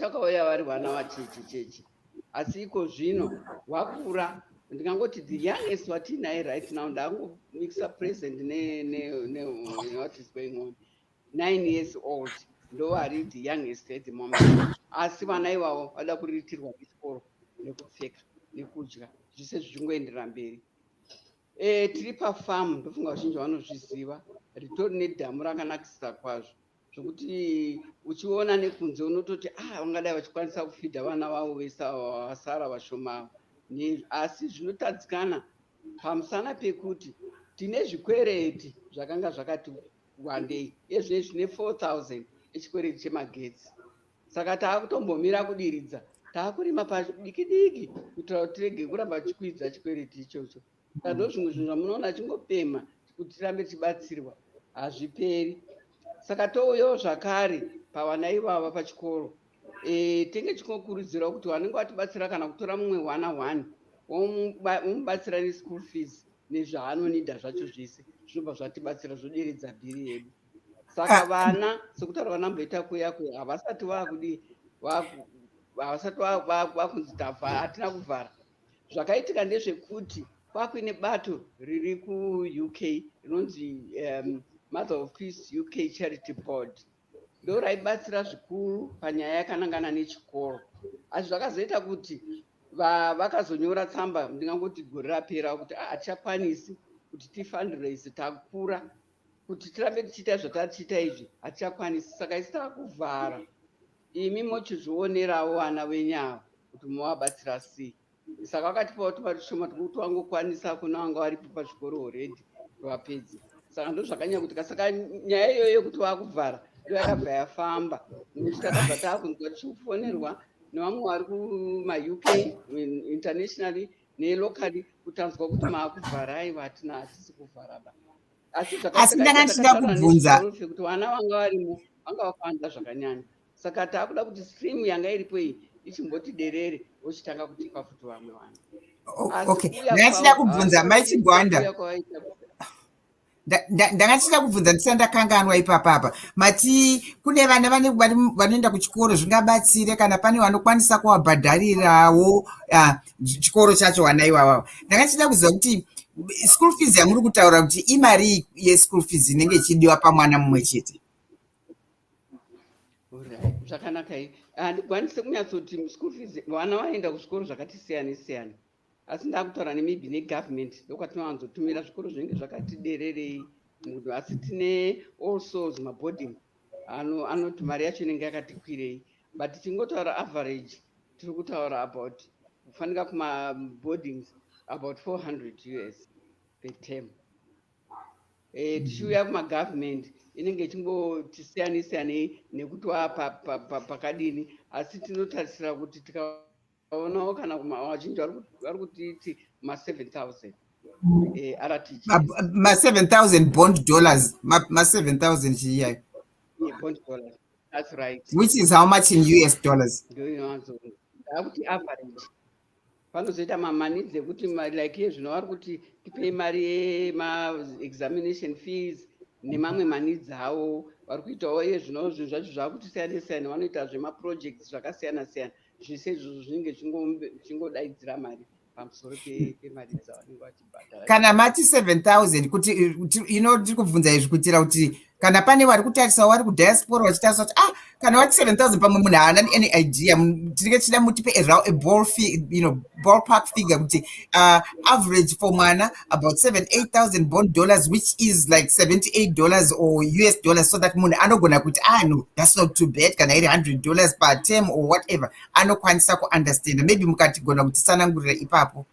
vakauya vari vana vacheche, asi iko zvino wakura. Ndingangoti the youngest watinaye right now, ndangomixa present what is going on, 9 years old ndo vari the youngest at the moment. Asi vana ivavo vada kuriritirwa nechikoro nekupfeka nekudya, zvise zvichingoenderera mberi. Tiri pafamu, ndofunga vazhinji vanozviziva, ritori nedhamu rakanakisira kwazvo, zvokuti uchiona nekunze unototi vangadai vachikwanisa kufidha vana vavo vese vasara vashoma, asi zvinotadzikana pamusana pekuti tine zvikwereti zvakanga zvakati wandei, ezvinezvi zvine 4,000 echikwereti chemagetsi. Saka taakutombomira kudiridza, taakurima padiki diki kuitira kuti tirege kuramba chikwidza chikwereti ichocho. Saka ndozvimwe zvinhu zvamunoona chingopema kuti tirambe tichibatsirwa, hazviperi. Saka touyawo zvakare pavana ivava pachikoro, tenge chingokurudzirwa kuti vanenge vatibatsira kana kutora mumwe 1 womubatsira neschool fees nezvaanonida zvacho zvese, zvinobva zvatibatsira zvoderedza bhiri yedu. Saka vana sekutaura vanamboita kuya havasati vakunzi tabva, hatina kuvhara. Zvakaitika ndezvekuti kwakuine bato riri ku-UK rinonzi Mother of Peace UK Charity Board, ndo raibatsira zvikuru panyaya yakanangana nechikoro. Asi zvakazoita kuti vakazonyora tsamba, ndingangoti gore rapera, kuti hatichakwanisi kuti tifundraise, takura, kuti tirambe tichiita zvatatichiita izvi hatichakwanisi. Saka isi takuvhara, imi mochizvionerawo vana venyavo kuti movabatsira sei. Saka vakatipawo tupati shoma tokuti vangokwanisa kuna vanga varipo pazvikoro already vapedzi. Saka ndo zvakanyanya kutika. Saka nyaya iyoyo yokuti vakuvhara ndo yakabva yafamba, nokuti takabva taakunzwa tichifonerwa nevamwe vari kuma-UK internationally nelocally kutanzwa kuti maakuvhara. Aiwa, hatisi kuvharaba. Asi ndakachida kubvunza kuti vana vanga varimo vanga vakawanda zvakanyanya. Saka taakuda kuti stream yanga iripo iyi ichimboti derere, vochitanga kutipa futi vamwe vanhu. Okay, ndakachida kubvunza maichigwanda, ndakachida kubvunza ndisati ndakanganwa ipapapa, mati kune vana vanoenda kuchikoro zvingabatsire kana pane vanokwanisa kuvabhadharirawo chikoro chacho vana ivava. Ndakachida kuziva kuti school fees yamuri kutaura kuti imari yeschool fees inenge ichidiwa pamwana mumwe chete. Zvakanaka iyi, handikwanise kunyatsoti school fees vana vaenda kuzvikoro zvakati siyane, asi ndakutaura maybe negovernment ndokwatinowanzotumira zvikoro zvinenge zvakati dererei, asi tine also maboarding anoti mari yacho inenge yakati kwirei, but tichingotaura average tiri kutaura about kufanika kumaboardings about 400 US per term. Tichiuya kumagovernment inenge ichingoti siyane nekuti pakadini, asi tinotarisira kuti tikaonawo kana vazhinji vari kutiti ma7,000 RTGS, ma7,000 bond dollars, ma7,000 chiyayo, bond dollars. That's right. Which is how much in US dollars? Kuti average panozoita mamanidzi ekuti like yezvino vari kuti tipei mari yema-examination fees nemamwe manidzi avo, vari kuitawo yezvino zvinhu zvacho zvaakuti siyane, vanoita zvemaprojects zvakasiyana, zvese izvozvo zvinenge zvichingodaidzira mari pamusoro pemari dzavanenge vachibhadhara. Kana mati 7,000 kuti tiri kubvunza izvi kuitira kuti kana pane vari kutarisa vari kudiaspora vachitarisa kuti kana wati 7,000 pamwe munhu haana any idea, tinenge tichida mutipe ballpark figure kuti average for mwana about 7,000-8,000 bond dollars, which is like $78 or US dollars, so that munhu anogona kuti no, that's not too bad, kana iri $100 per term or whatever, anokwanisa kuunderstand. Maybe mukatigona kutitsanangurira ipapo.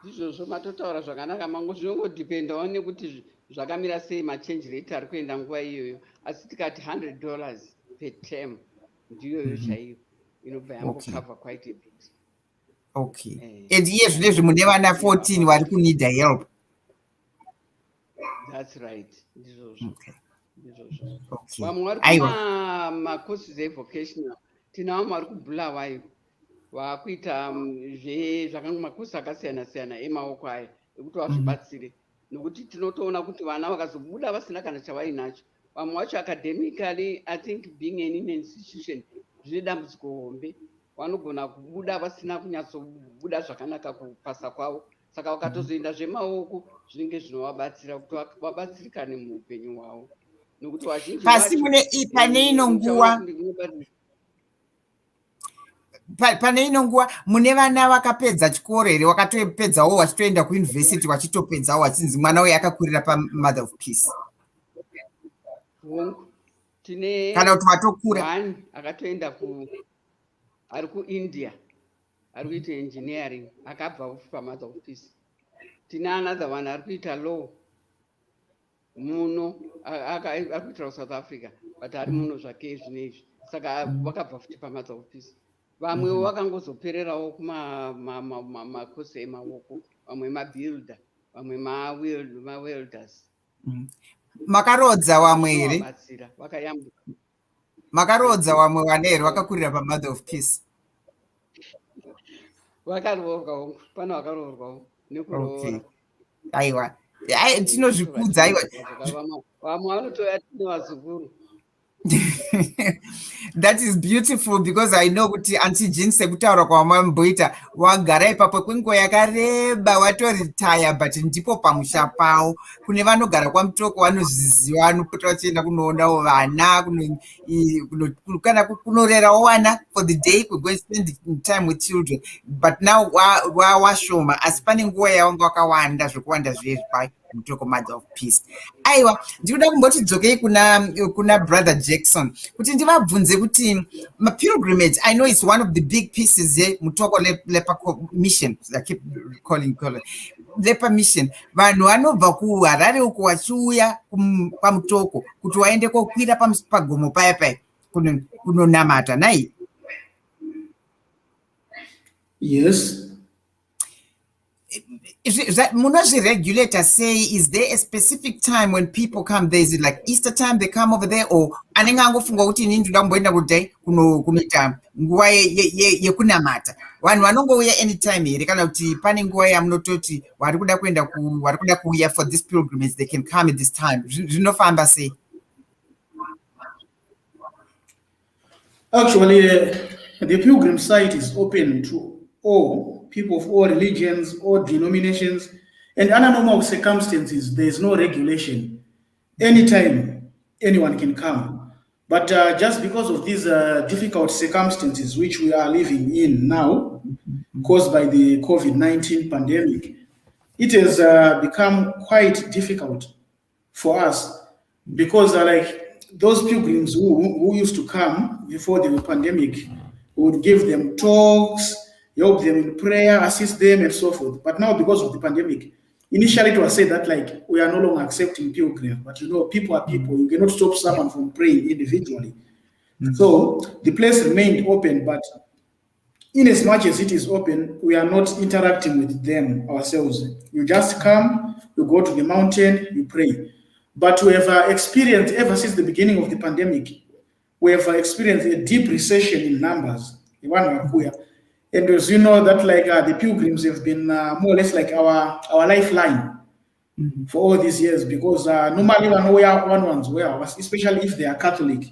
Izvozvo matotaura zvakanaka, mangu zvinongodhipendawo nekuti zvakamira sei machange rate ari kuenda nguva iyoyo, asi tikati $100 per term ndiyoyo chaiyo inobva yambokava quite a bit. Okay. And iye zvinezvi mune vana 14 vari kunida help. That's right. Ndizvozvo. Okay. izvozvo. Okay. Vamwe vari Aiwa. kumacourses evocational, tina vamwe vari kubhulawayo vakuita makosi akasiyana-siyana emaoko aya ekuti vazvibatsire, nokuti tinotoona kuti vana vakazobuda vasina kana chavainacho, vamwe vacho academically, I think being in an institution zvine dambudziko hombe, vanogona kubuda vasina kunyatsobuda zvakanaka kupasa kwavo, saka vakatozoenda zvemaoko zvinenge zvinovabatsira kuti vabatsirikane muupenyu hwavo, nokuti vazhinji Pasi pane ino nguva mune vana vakapedza chikoro here, wakatopedzawo wachitoenda kuyunivhesiti wachitopedzawo wachinzi mwana uyu akakurira paMother of Peace? hongu tine kana kuti watokura akatoenda ari kuIndia ari kuita engineering akabva paMother of Peace. Tine another one ari kuita law muno ari kuitira South Africa but ari muno zvake zvinezvi, saka vakabva futi paMother of Peace. Vamwewo vakangozopererawo kumakosi emaoko, vamwe mabuilder, vamwe mawelders. Makarodza vamwe here? Vabatsira vakayambuka. Makarodza vamwe vana here vakakurira paMother of Peace? Vakaroorwawo, pano vakaroorwawo nekuroora. Aiwa, tinozvikudza. Aiwa, vamwe vanotoya tine vazukuru. That is beautiful because I know kuti Auntie Jean sekutaura kwamamboita wagara ipapo kwenguva yakareba watoritaya, but ndipo pamusha pavo. Kune vanogara kwaMutoko vanozviziva, vanopota vachienda kunoonawo vana, kana kunorerawo vana for the day, go and spend time with children. But now washoma, asi pane nguva yavanga wakawanda zvokuwanda zvezvi Mutoko Mother of Peace. Aiwa, ndikuda kumboti dzokei kuna Brother Jackson kuti ndivabvunze kuti pilgrimage, I know it's one of the big pieces here, Mutoko Leper mission, I keep calling Leper mission. Vanhu vanobva kuHarare uko vachiuya paMutoko kuti waende kokwira pagomo paya kunonamata nai? Yes. Munozviregulator say, is there a specific time when people come there? Is it like Easter time they come over there, or anenge angofunga kuti inini ndoda kumboenda kudai kunoita nguva yekunamata? Vanhu vanongouya anytime here kana kuti pane nguva yamunototi vari kuda kuuya for this pilgrimage, they can come at this time? Zvinofamba sei? Actually, the pilgrim site is open to all people of all religions, all denominations, and under normal circumstances, there is no regulation. Anytime, anyone can come. But just because of these difficult circumstances which we are living in now, caused by the COVID-19 pandemic, it has become quite difficult for us because like those pilgrims who used to come before the pandemic, we would give them talks, help them in prayer, assist them, and so forth. But now, because of the pandemic, initially it was said that like we are no longer accepting pilgrims. But you know, people are people. You cannot stop someone from praying individually. So the place remained open, but in as much as it is open, we are not interacting with them ourselves. You just come, you go to the mountain, you pray. But we have experienced, ever since the beginning of the pandemic, we have experienced a deep recession in numbers. And as you know, that like the pilgrims have been more or less like our lifeline for all these years, because normally one ones where, especially if they are Catholic,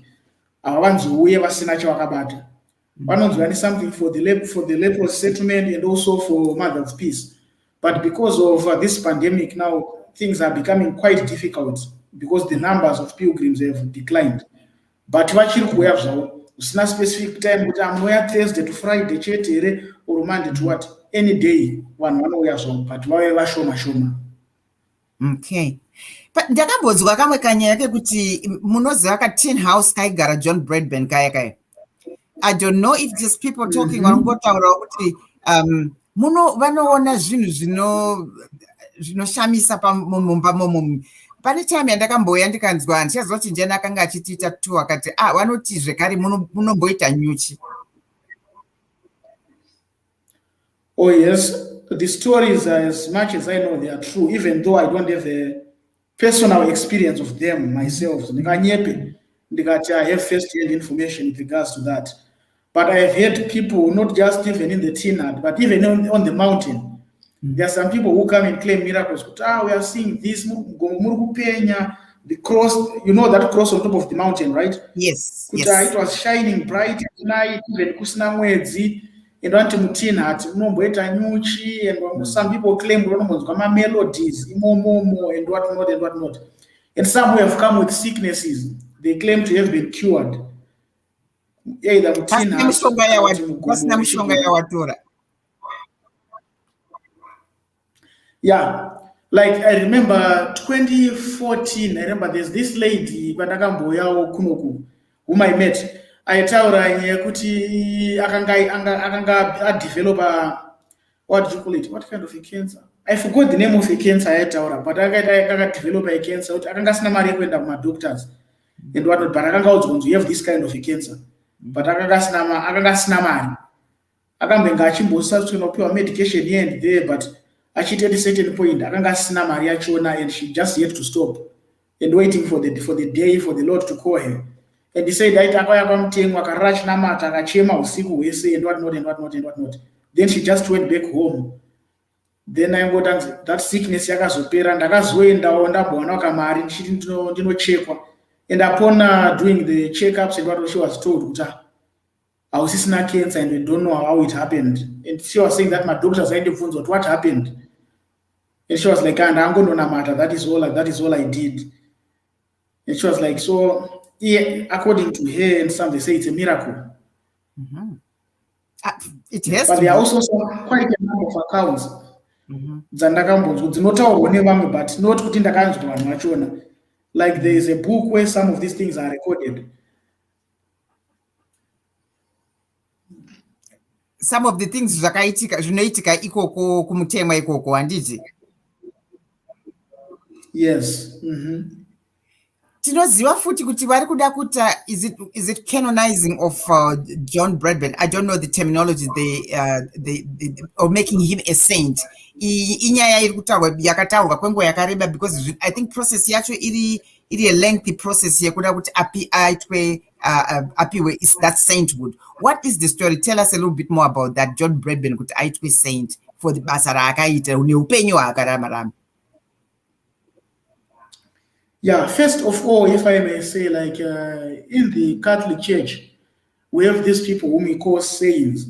ones who ever seen one ones who something for the leper settlement and also for Mother of Peace. But because of this pandemic now, things are becoming quite difficult because the numbers of pilgrims have declined. But what you have it's not specific time, but I'm where Thursday to Friday, Chetere, or Monday to what? Any day, one way so, but whatever shoma. Okay. But ndakambonzwa kamwe kanyaya kuti munoziva ka-tin house kaigara John Bradburn kaya. I don't know if just people talking vanongotaura kuti vanoona zvinhu zvinoshamisa mumba momo. Pane time yandakamboya ndikanzwa ndichazoti njeni akanga achitiita tu akati vanoti zvekare munomboita nyuchi. Oh yes, the stories, as much as I know, they are true, even though I don't have personal experience of them myself. I have first-hand information with regards to that. But I have heard people, not just even in the Tinad, but even on the mountain. There are some people who come and claim miracles. We are seeing this, the cross, that cross on top of the mountain, right? Yes. It was shining bright at night, even kusina mwedzi, and wanti mutina munomboita nyuchi, and some people claim melodies, imomomo, and whatnot. And some who have come with sicknesses, they claim to have been cured. Either mutina, mishonga yawatora. Yeah, like I remember 2014, I remember there's this lady, Banakamboya Kunoku, whom I met. I tell her, kuti akanga develop a, what do you call it? What kind of a cancer? I forgot the name of the cancer I tell her, but I develop a cancer. Akanga snamari kwenda my doctors and whatnot, but akanga you have this kind of a cancer. But akanga snamari. Akambenga chimbosa to medication here and there, but at a certain point, and she just yet to stop and waiting for the day for the Lord to call her. And he said, and whatnot. Then she just went back home. Then I got that sickness yakazopera and akazoenda she didn't check. And upon doing the checkups and what she was told, I was just not cancer and we don't know how it happened. And she was saying that my doctors are in the phones, what happened? And she was like, and I'm going to matter. That is all I did. And she was like, so yeah, according to her and some, they say it's a miracle. It has but there are also quite a number of accounts. But not like there is a book where some of these things are recorded. Some of the things zvinoitika ikoko kumutemwa ikoko handiti. Yes. Tinoziva futi kuti vari kuda kuita is it canonizing of John Bradburn? I don't know the terminology. They or making him a saint. Inyaya iri kutaurwa yakataurwa kwenguva yakareba because I think process yacho iri a lengthy process yekuda kuti apiwe is that sainthood. What is the story? Tell us a little bit more about that John Bradburn kuti aitwe saint for the basa raakaita neupenyu hwaakararama. Yeah, first of all, if I may say, like in the Catholic Church, we have these people whom we call saints.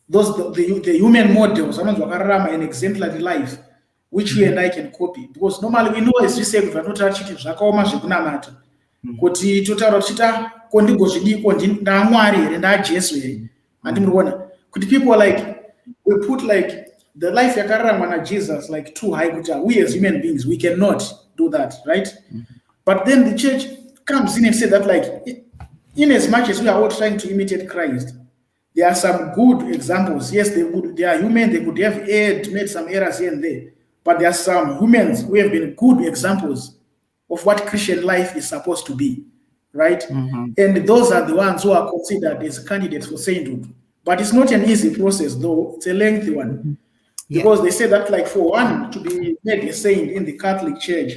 Those the human models, an exemplary life, which you and I can copy. Because normally we know, as we say, we are not actually Zakaoma. Kuti totaura chita kondigo zvidiko ndamwari ndajesu and kuti people like we put like the life yakararama na Jesus like too high kuti we as human beings we cannot do that, right? But then the church comes in and says that like in as much as we are all trying to imitate Christ, there are some good examples. Yes, they are human, they could have made some errors here and there, but there are some humans who have been good examples of what Christian life is supposed to be, right? And those are the ones who are considered as candidates for sainthood. But it's not an easy process, though. It's a lengthy one. Because they say that like for one to be made a saint in the Catholic Church,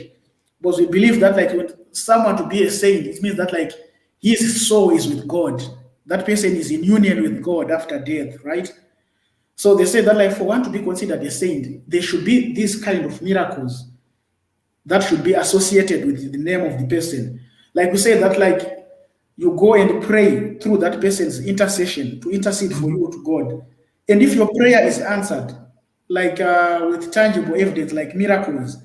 because we believe that like when someone to be a saint, it means that like his soul is with God. That person is in union with God after death, right? So they say that like for one to be considered a saint, there should be these kind of miracles that should be associated with the name of the person. Like we say that like you go and pray through that person's intercession to intercede for you to God. And if your prayer is answered, like with tangible evidence, like miracles,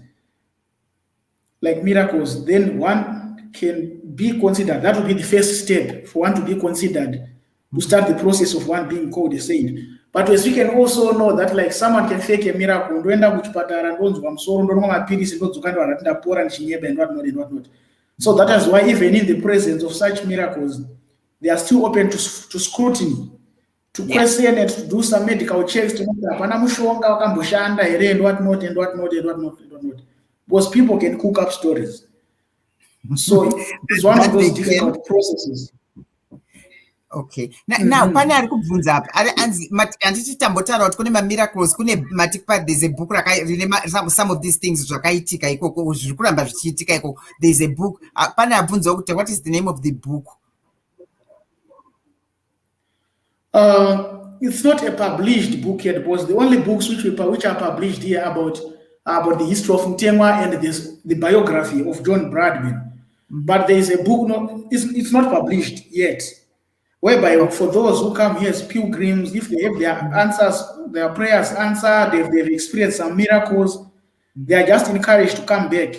then one can be considered. That would be the first step for one to be considered to start the process of one being called a saint. But as we can also know that like someone can fake a miracle, and whatnot. So that is why even in the presence of such miracles, they are still open to scrutiny, to question and to do some medical checks to know and whatnot. Because people can cook up stories. So it's one of those difficult processes. Okay. Now pane ari kubvunza apa handiti tambotaura kuti kune mamiracles kune matikpa there's a book some of these things zvakaitika ikoko zviri kuramba zvichiitika ikoko there's a book pane abvunzawo kuti what is the name of the book? It's not a published book yet, because the only books which are published here about the history of Mutemwa and the biography of John Bradman. But there is a book, it's not published yet, whereby for those who come here as pilgrims, if they have their answers, their prayers answered, they've experienced some miracles, they are just encouraged to come back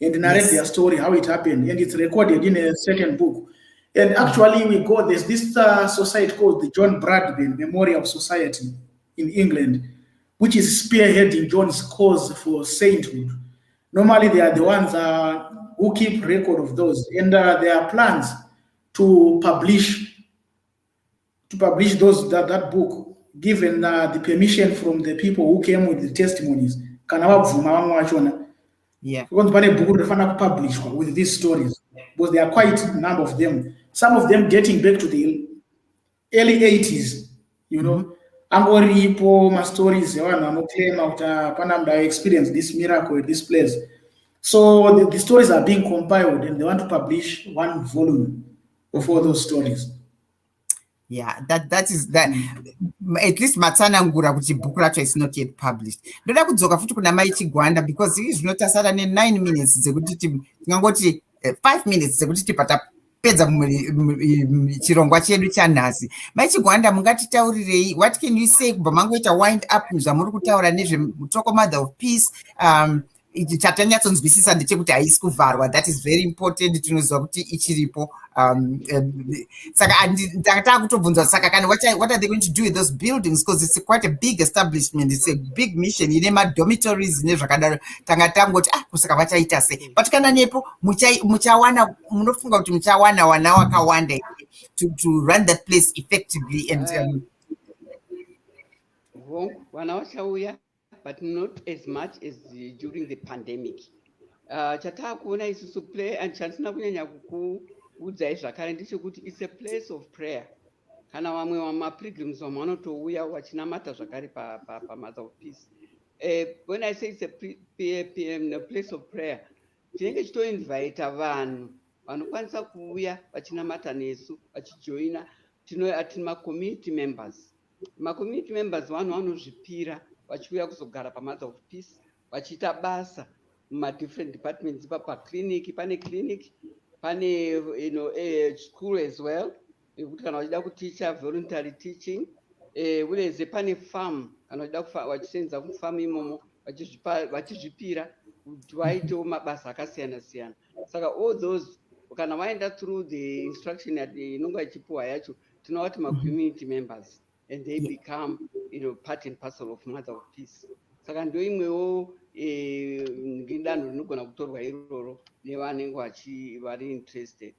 and narrate their story, how it happened, and it's recorded in a certain book. And actually, there's this society called the John Bradman Memorial Society in England, which is spearheading John's cause for sainthood. Normally, they are the ones who keep record of those, and there are plans to publish that book, given the permission from the people who came with the testimonies. Yeah. Because publish with these stories, because there are quite a number of them. Some of them dating back to the early 80s, you know. Angoripo, my stories, I experienced this miracle at this place. So the stories are being compiled, and they want to publish one volume of all those stories. Yeah, that is that. At least matsanangura kuti book racho is not yet published. Ndoda kudzoka futi kuna Mai Chigwanda, because izvi zvinotasara ne9 minutes dzekuti tingangoti 5 minutes dzekuti tipedza chirongwa chedu chanhasi. Mai Chigwanda, mungatitaurirei, what can you say kubva mangoita wind up zvamuri kutaura nezve Mutoko Mother of Peace? Chatanyatsonzwisisa ndechekuti haisi kuvharwa, that is very important, tinoziva kuti ichiripo. Saka ndakataka kutobvunza saka kana what are they going to do with those buildings, because it's quite a big establishment, it's a big mission, ine madormitories nezvakadaro. Tanga tangoti kusaka vachaita sei, but kana nepo muchawana, munofunga kuti muchawana wana wakawanda to run that place effectively and wana vachauya, but not as much as during the pandemic. Chatakuona isusu play and chandisina kunyanya kukuudzai zvakare ndechekuti it's a place of prayer. Kana vamwe vamapilgrims vamanotouya vachinamata zvakare Mother of Peace. When I say it's a place of prayer, tinenge chitoinvita vanhu vanokwanisa kuuya vachinamata nesu vachijoina. Tino ma-community members. Ma-community members vanhu vanozvipira vachiuya kuzogara Mother of Peace vachiita basa different departments. Clinic, pane school as well, kuti kana vachida kuticha voluntary teaching, uleze pane farm kana vachida vachisenza kufarm imomo vachizvipira kuti vaitewo mabasa akasiyana-siyana. Saka all those kana vaenda through the instruction inonga ichipuwa yacho, tinoti ma-community members, and they become part and parcel of Mother of Peace. Saka ndio imwewo ngidanho rinogona kutorwa iroro nevanenge vari interested.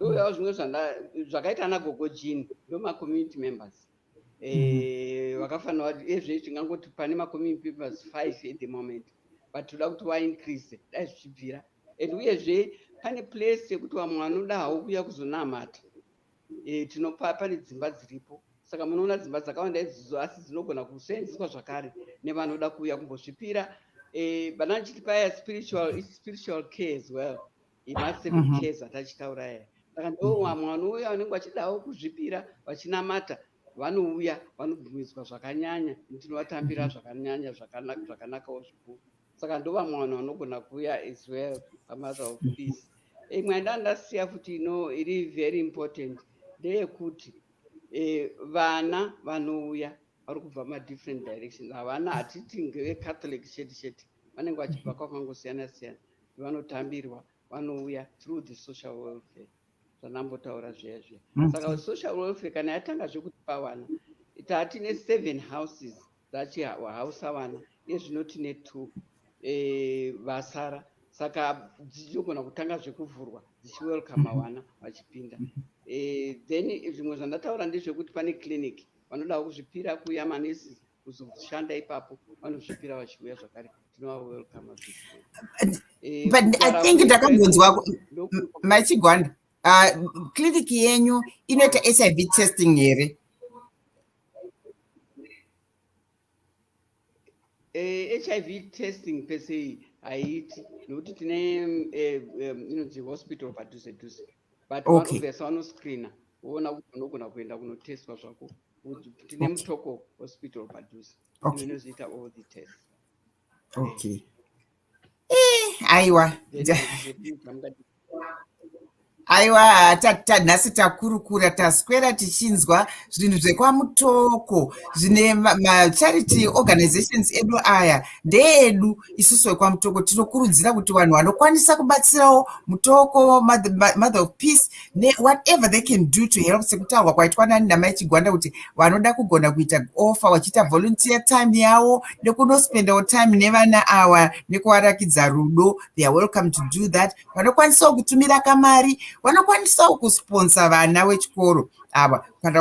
Ndoyawo zvimwe zvakaita ana gogojini ndo ma-community members. Vakafanira kuti ezve tingangoti pane ma-community members 5 at the moment, but toda kuti increase dai zvichibvira. And uyezve pane place yekuti vamwe vanoda hawo kuya kuzonamata, tinopa pane dzimba dziripo. Saka munoona dzimba dzakawanda idzidzo, asi dzinogona kusenzeswa zvakare nevanoda kuuya kumbozvipira. Banana chitipaya spiritual care as well. Ima7 cares atachitaura aya. Saka ndo vamwe vanouya vanenge vachidawo kuzvipira vachinamata, vanouya vanobvumidzwa zvakanyanya, tinovatambira zvakanyanya zvakanakawo zvikuru. Saka ndo vamwe vanhu vanogona kuuya as well Mother of Peace. Imwe ndandasiya futi iri very important ndeyekuti vana vanouya vari kubva different directions. Havana hatiti ngevecatholic chete, vanenge vachibva kwakangosiyana-siyana, vanotambirwa, vanouya through the social welfare. Zvanambotaura zviya. Saka social welfare kana yatanga zvekupa vana, tatine 7 houses dzachihausa vana, ezvino tine 2 vasara. Saka dzinogona kutanga zvekuvhurwa dzichiwelcome vana vachipinda. Then zvimwe zvandataura ndezvekuti pane clinic, vanoda kuzvipira kuuya manesi kuzoshanda ipapo, vanozvipira vachiuya zvakare, tinowawelcome. But I think ndakambonzwa Mai Chigwanda, kliniki yenyu inoita HIV testing here? HIV testing per se haiti nokuti tine inonzi hospital padhuze dhuze, but Okay. vanobvesa vanoscreena voona kuti unogona kuenda kunotestwa zvako. Tine Mutoko hospital padhuze Okay. inozoita all the tests. Okay. Aiwa. Aiwa, nhasi takurukura taswera tichinzwa zvinhu zvekwaMutoko zvine macharity organizations edu aya ndeedu. Isusu vekwaMutoko tinokurudzira kuti vanhu vanokwanisa kubatsirawo Mutoko, Mother of Peace, whatever they can do to help, sekutaurwa kwaitwa nani namai Chigwanda kuti vanoda kugona kuita offer vachiita volunteer time yavo nekunospendawo time nevana ava nekuvarakidza rudo, they are welcome to do that. Vanokwanisawo kutumira kamari, vanokwanisawo kusponsa vana vechikoro ava. Kana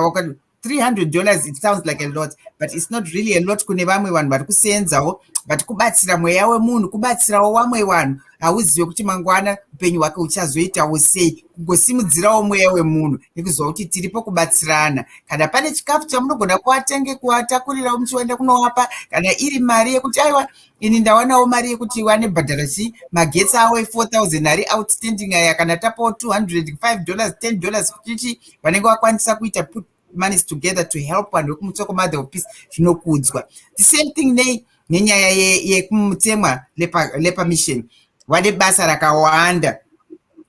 $300, it sounds like a lot, but it's not really a lot kune vamwe vanhu vari kusenzawo, but kubatsira mweya wemunhu, kubatsirawo vamwe vanhu. Hauzive kuti mangwana upenyu hwake huchazoitawo sei, kungosimudzirawo mweya wemunhu nekuziva kuti tiripo kubatsirana. Kana pane chikafu chamunogona kuvatenge kuvatakurirawo muchienda kunovapa, kana iri mari yekuti aiwa ini ndawanawo mari yekuti vanebhadhara magetsi avo $4,000 ari outstanding aya, kana tapawo $200, $5, $10 kuchichi vanenge vakwanisa kuita put monies together to help vanhu vekumutsoko Mother of Peace, zvinokudzwa. The same thing nenyaya yekumutemwa Leper mission, vane basa rakawanda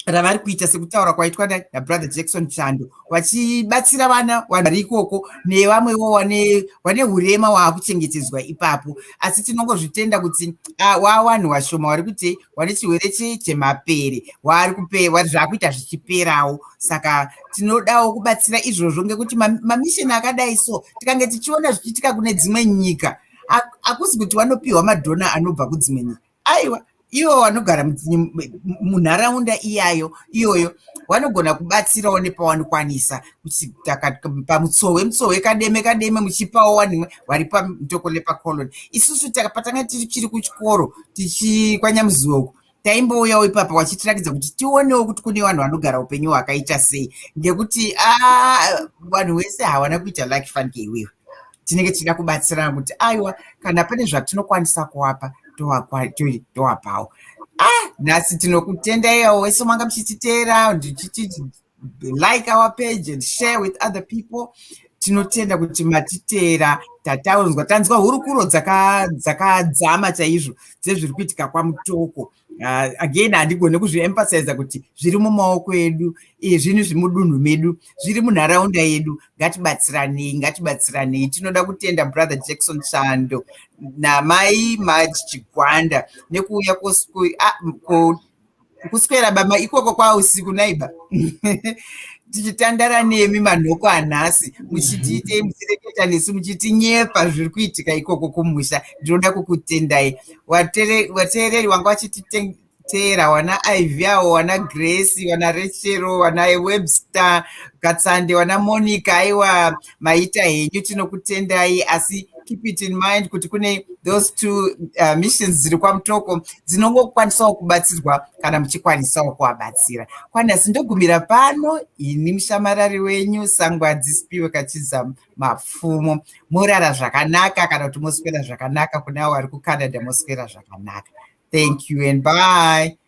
ravari kuita sekutaura kwaitwa nabrother Jackson Chando, vachibatsira vana vari ikoko nevamwewo vane hurema hwaakuchengetedzwa ipapo. Asi tinongozvitenda kuti vanhu vashoma vari kuti vane chirwere chemapere zvaakuita zvichiperawo. Saka tinodawo kubatsira izvozvo, ngekuti mamisheni akadai so tikange tichiona zvichiitika kune dzimwe nyika, hakusi kuti vanopiwa madhona anobva kudzimwe nyika. Aiwa, ivo vanogara munharaunda iyoyo vanogona kubatsirawo nepavanokwanisa, pamutsove kademe muchipawo vanhu vari paMutoko Leper colony. Isusu patanga tichiri kuchikoro kwanyamuzoko taimbouyawo ipapa vachitirakidza kuti tionewo kuti kune vanhu vanogara upenyu hwakaita sei, ngekuti vanhu vese havana kuita like fanike iwewe. Tinenge tichida kubatsirana kuti aiwa, kana pane zvatinokwanisa kuvapa towapawo. Nhasi tinokutendaiwo wese manga muchititeera, like our page and share with other people. Tinotenda kuti matiteera, tanzwa hurukuro dzakadzama chaizvo dzezviri kuitika kwaMutoko. Again, handigone kuzviemphasize kuti zviri mumaoko edu, zvinhu zviri mudunhu medu, zviri munharaunda yedu. Ngatibatsiranei. Tinoda kutenda brother Jackson Chando namai Chigwanda nekuuya kuswera bama ikoko kwausiku naiba tichitandara nemi manhoko anhasi, muchireketa nesu, muchitinyepa zviri kuitika ikoko kumusha. Ndinoda kukutendai vateereri wanga vachititeera, wana Ivy avo, wana Grace, wana Rachel, wana Webster Katsande, wana Monica. Aiwa, maita henyu, tinokutendai. Asi keep it in mind kuti kune those two missions dziri kwaMutoko dzinongokwanisawo kubatsirwa kana muchikwanisawo kuvabatsira. Kwanhasi ndogumira pano, ini mushamarari wenyu Sangwa Dzispiwe Kachiza Mapfumo. Morara zvakanaka, kana kuti moswera zvakanaka. Kune avo vari kuCanada moswera zvakanaka. Thank you and bye.